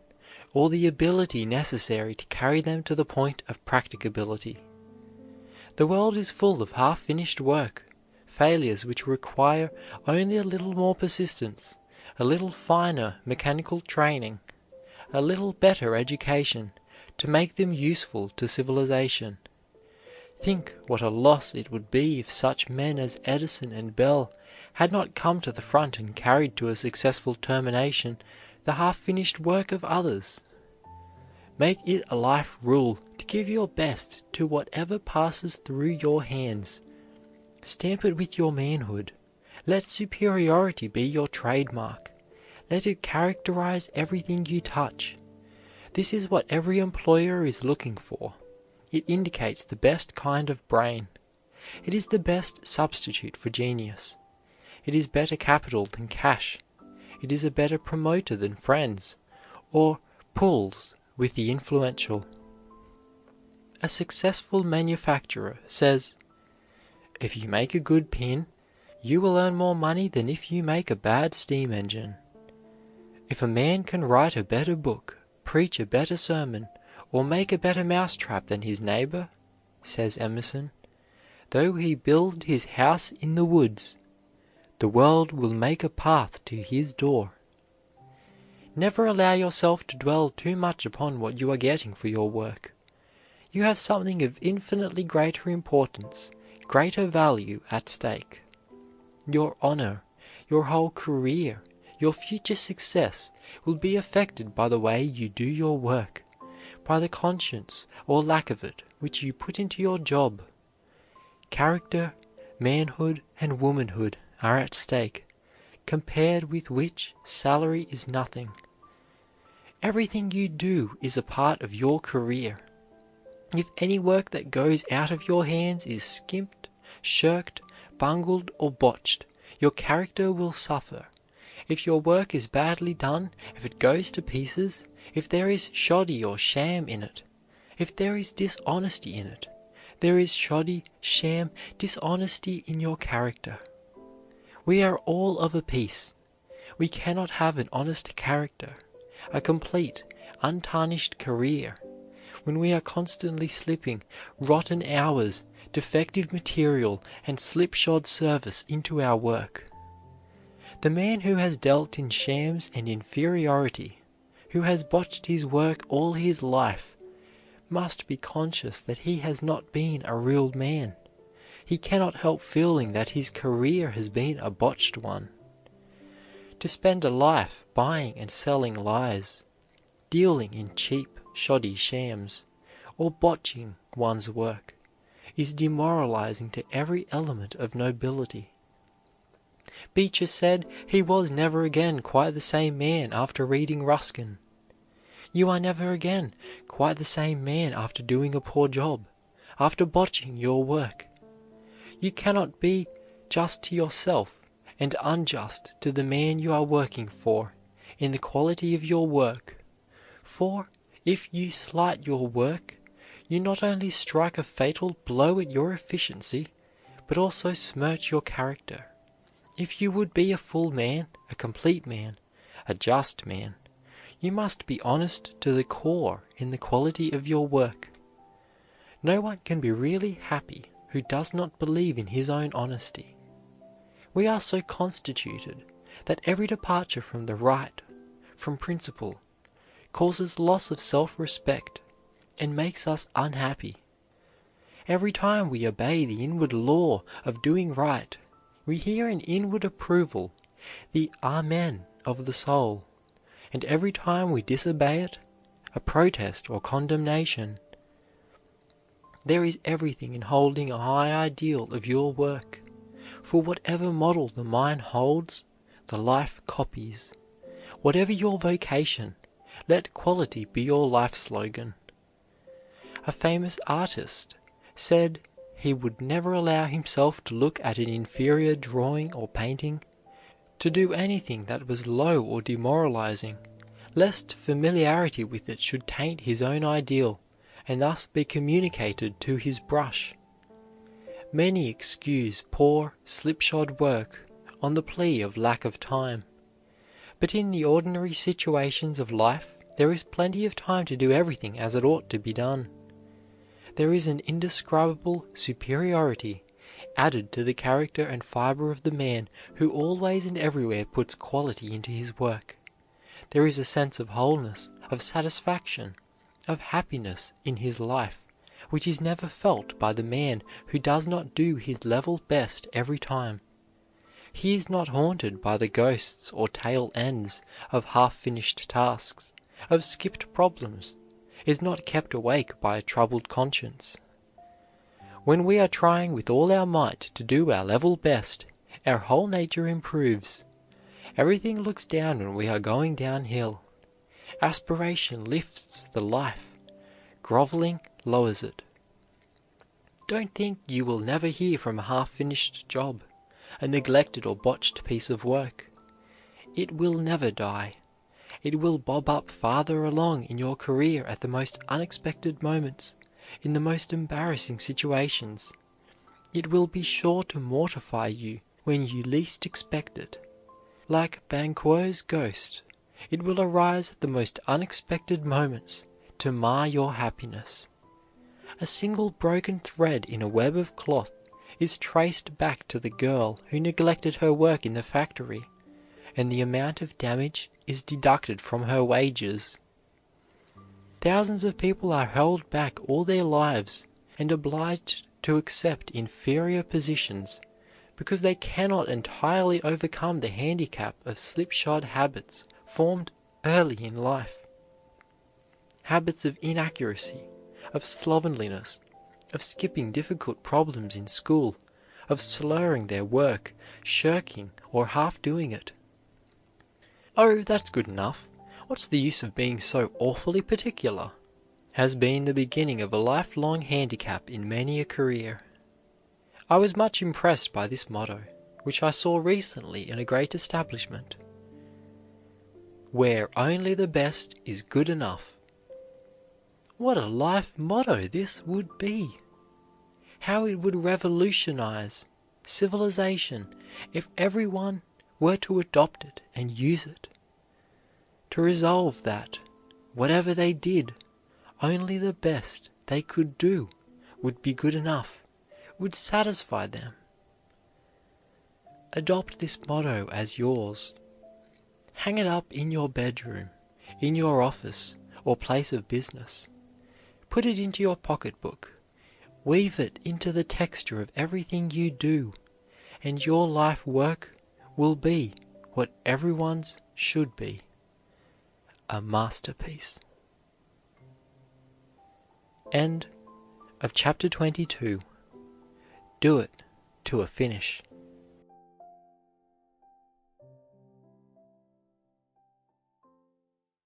or the ability necessary to carry them to the point of practicability. The world is full of half-finished work, failures which require only a little more persistence, a little finer mechanical training, a little better education, to make them useful to civilization. Think what a loss it would be if such men as Edison and Bell had not come to the front and carried to a successful termination the half-finished work of others. Make it a life rule to give your best to whatever passes through your hands. Stamp it with your manhood. Let superiority be your trademark. Let it characterize everything you touch. This is what every employer is looking for. It indicates the best kind of brain. It is the best substitute for genius. It is better capital than cash. It is a better promoter than friends, or pulls with the influential. A successful manufacturer says, "If you make a good pin, you will earn more money than if you make a bad steam engine." If a man can write a better book, preach a better sermon, or make a better mousetrap than his neighbor, says Emerson, though he build his house in the woods, the world will make a path to his door. Never allow yourself to dwell too much upon what you are getting for your work. You have something of infinitely greater importance, greater value at stake. Your honor, your whole career, your future success will be affected by the way you do your work, by the conscience or lack of it which you put into your job. Character, manhood, and womanhood are at stake, compared with which salary is nothing. Everything you do is a part of your career. If any work that goes out of your hands is skimped, shirked, bungled, or botched, your character will suffer. If your work is badly done, if it goes to pieces, if there is shoddy or sham in it, if there is dishonesty in it, there is shoddy, sham, dishonesty in your character. We are all of a piece. We cannot have an honest character, a complete, untarnished career, when we are constantly slipping rotten hours, defective material, and slipshod service into our work. The man who has dealt in shams and inferiority, who has botched his work all his life, must be conscious that he has not been a real man. He cannot help feeling that his career has been a botched one. To spend a life buying and selling lies, dealing in cheap, shoddy shams, or botching one's work, is demoralizing to every element of nobility. Beecher said he was never again quite the same man after reading Ruskin. You are never again quite the same man after doing a poor job, after botching your work. You cannot be just to yourself and unjust to the man you are working for in the quality of your work, for if you slight your work, you not only strike a fatal blow at your efficiency, but also smirch your character. If you would be a full man, a complete man, a just man, you must be honest to the core in the quality of your work. No one can be really happy who does not believe in his own honesty. We are so constituted that every departure from the right, from principle, causes loss of self-respect and makes us unhappy. Every time we obey the inward law of doing right, we hear an inward approval, the Amen of the soul, and every time we disobey it, a protest or condemnation. There is everything in holding a high ideal of your work, for whatever model the mind holds, the life copies. Whatever your vocation, let quality be your life slogan. A famous artist said he would never allow himself to look at an inferior drawing or painting, to do anything that was low or demoralizing, lest familiarity with it should taint his own ideal and thus be communicated to his brush. Many excuse poor, slipshod work on the plea of lack of time, but in the ordinary situations of life there is plenty of time to do everything as it ought to be done. There is an indescribable superiority added to the character and fiber of the man who always and everywhere puts quality into his work. There is a sense of wholeness, of satisfaction, of happiness in his life which is never felt by the man who does not do his level best every time. He is not haunted by the ghosts or tail ends of half-finished tasks, of skipped problems, is not kept awake by a troubled conscience. When we are trying with all our might to do our level best, our whole nature improves. Everything looks down when we are going downhill. Aspiration lifts the life. Groveling lowers it. Don't think you will never hear from a half-finished job, a neglected or botched piece of work. It will never die. It will bob up farther along in your career at the most unexpected moments, in the most embarrassing situations. It will be sure to mortify you when you least expect it. Like Banquo's ghost, it will arise at the most unexpected moments to mar your happiness. A single broken thread in a web of cloth is traced back to the girl who neglected her work in the factory, and the amount of damage is deducted from her wages. Thousands of people are held back all their lives and obliged to accept inferior positions because they cannot entirely overcome the handicap of slipshod habits formed early in life. Habits of inaccuracy, of slovenliness, of skipping difficult problems in school, of slurring their work, shirking, or half doing it. "Oh, that's good enough. What's the use of being so awfully particular?" has been the beginning of a lifelong handicap in many a career. I was much impressed by this motto, which I saw recently in a great establishment. "Where only the best is good enough." What a life motto this would be! How it would revolutionize civilization if everyone were to adopt it and use it. To resolve that, whatever they did, only the best they could do would be good enough, would satisfy them. Adopt this motto as yours. Hang it up in your bedroom, in your office, or place of business. Put it into your pocketbook. Weave it into the texture of everything you do, and your life work will be what everyone's should be, a masterpiece. End of chapter 22. Do it to a finish.